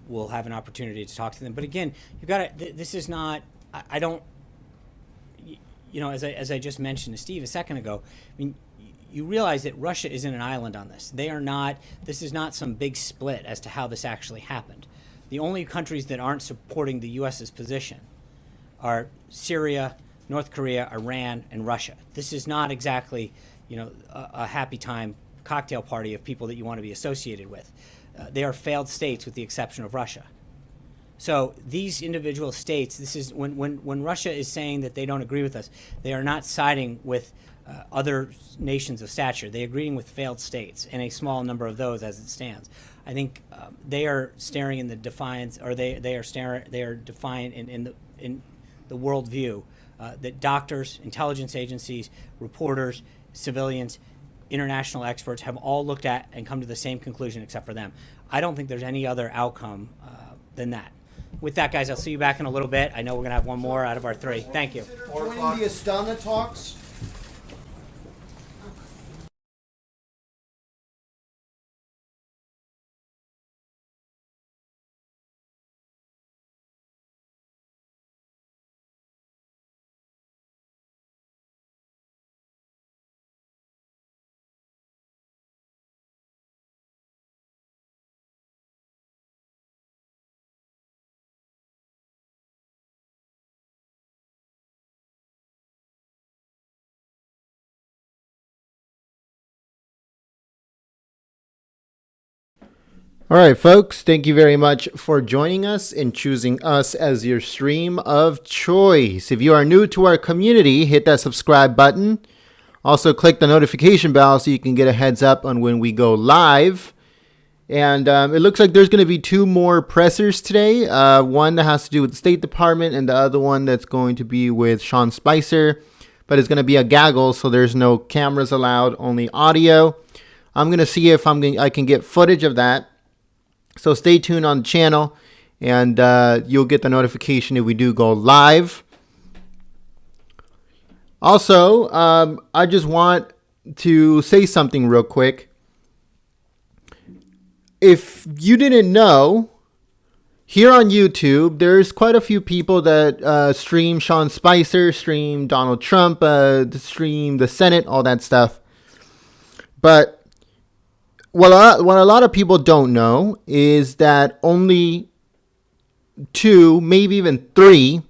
we'll have an opportunity to talk to them. But again, you've got to. This is not. I don't. You know, as I just mentioned to Steve a second ago, I mean, you realize that Russia isn't an island on this. They are not. This is not some big split as to how this actually happened. The only countries that aren't supporting the U.S.'s position are Syria, North Korea, Iran, and Russia. This is not exactly, you know, a happy time cocktail party of people that you want to be associated with. They are failed states with the exception of Russia. So these individual states, this is when Russia is saying that they don't agree with us, they are not siding with other nations of stature. They are agreeing with failed states, and a small number of those as it stands. I think they are staring in the defiance, or they are defiant in the worldview that doctors, intelligence agencies, reporters, civilians, international experts have all looked at and come to the same conclusion except for them. I don't think there's any other outcome than that. With that, guys, I'll see you back in a little bit. I know we're going to have one more out of our three. Thank you. Joining the Astana talks. All right, folks, thank you very much for joining us and choosing us as your stream of choice. If you are new to our community, hit that subscribe button. Also, click the notification bell so you can get a heads up on when we go live. And it looks like there's going to be two more pressers today. One that has to do with the State Department and the other one that's going to be with Sean Spicer. But it's going to be a gaggle, so there's no cameras allowed, only audio. I'm going to see if I can get footage of that. So stay tuned on the channel, and you'll get the notification if we do go live. Also, I just want to say something real quick. If you didn't know, here on YouTube, there's quite a few people that stream Sean Spicer, stream Donald Trump, stream the Senate, all that stuff. But what a lot of people don't know is that only 2, maybe even 3,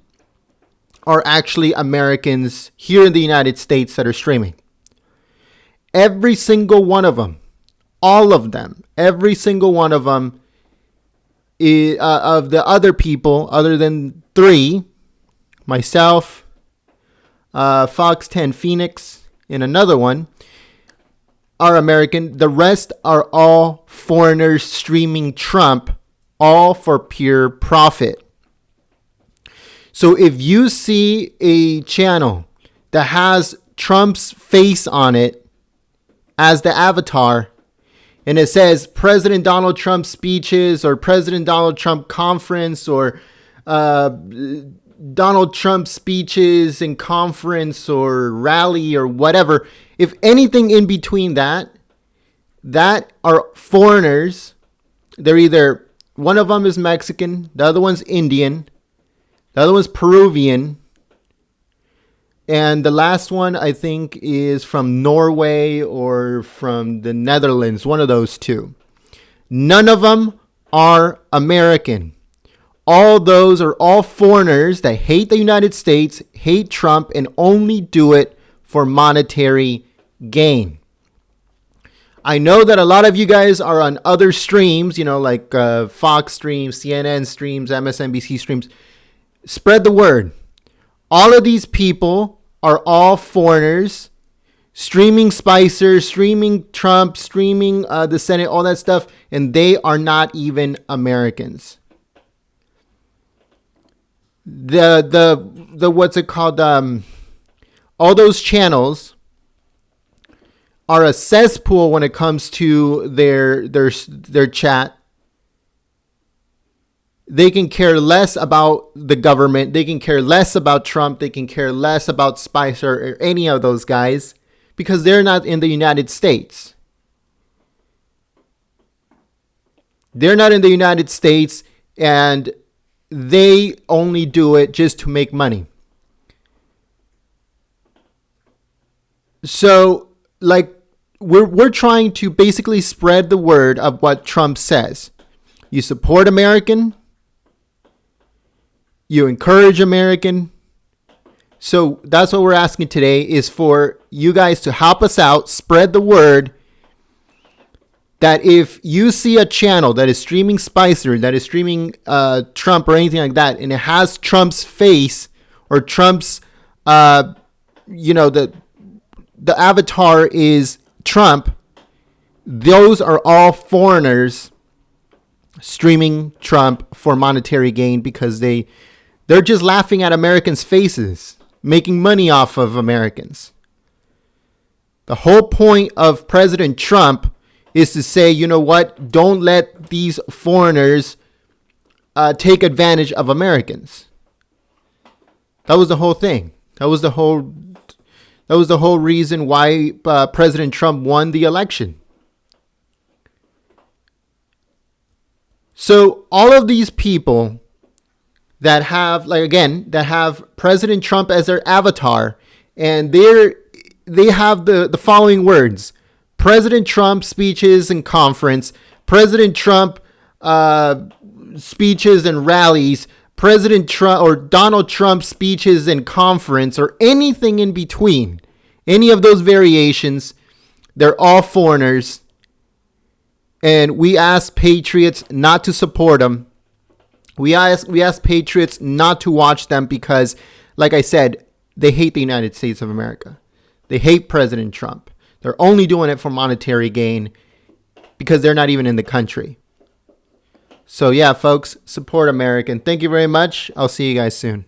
are actually Americans here in the United States that are streaming. Every single one of them, all of them, every single one of them, of the other people, other than 3, myself, Fox 10 Phoenix, and another one, are American. The rest are all foreigners streaming Trump, all for pure profit. So if you see a channel that has Trump's face on it as the avatar, and it says President Donald Trump speeches or President Donald Trump conference or Donald Trump speeches and conference or rally or whatever, if anything in between that are foreigners. They're either, one of them is Mexican, the other one's Indian, the other one's Peruvian, and the last one I think is from Norway or from the Netherlands, one of those two. None of them are American. all those are all foreigners that hate the United States, hate Trump, and only do it for monetary gain. I know that a lot of you guys are on other streams, like Fox streams, CNN streams, MSNBC streams. Spread the word. All of these people are all foreigners, streaming Spicer, streaming Trump, streaming the Senate, all that stuff, and they are not even Americans. The what's it called? All those channels are a cesspool when it comes to their chat. They can care less about the government. They can care less about Trump. They can care less about Spicer or any of those guys because they're not in the United States. They're not in the United States, and they only do it just to make money. So, we're trying to basically spread the word of what Trump says. You support American. You encourage American. So that's what we're asking today, is for you guys to help us out, spread the word that if you see a channel that is streaming Spicer, that is streaming Trump or anything like that, and it has Trump's face or Trump's, the avatar is Trump, those are all foreigners streaming Trump for monetary gain because they're just laughing at Americans' faces, making money off of Americans. The whole point of President Trump is to say, you know what, don't let these foreigners take advantage of Americans. That was the whole thing. That was the whole reason why President Trump won the election. So all of these people that have, that have President Trump as their avatar, and they have the following words: President Trump speeches and conference, President Trump speeches and rallies, President Trump or Donald Trump speeches and conference, or anything in between, any of those variations, they're all foreigners. And we ask patriots not to support them. We ask patriots not to watch them because, like I said, they hate the United States of America. They hate President Trump. They're only doing it for monetary gain because they're not even in the country. So yeah, folks, support American. Thank you very much. I'll see you guys soon.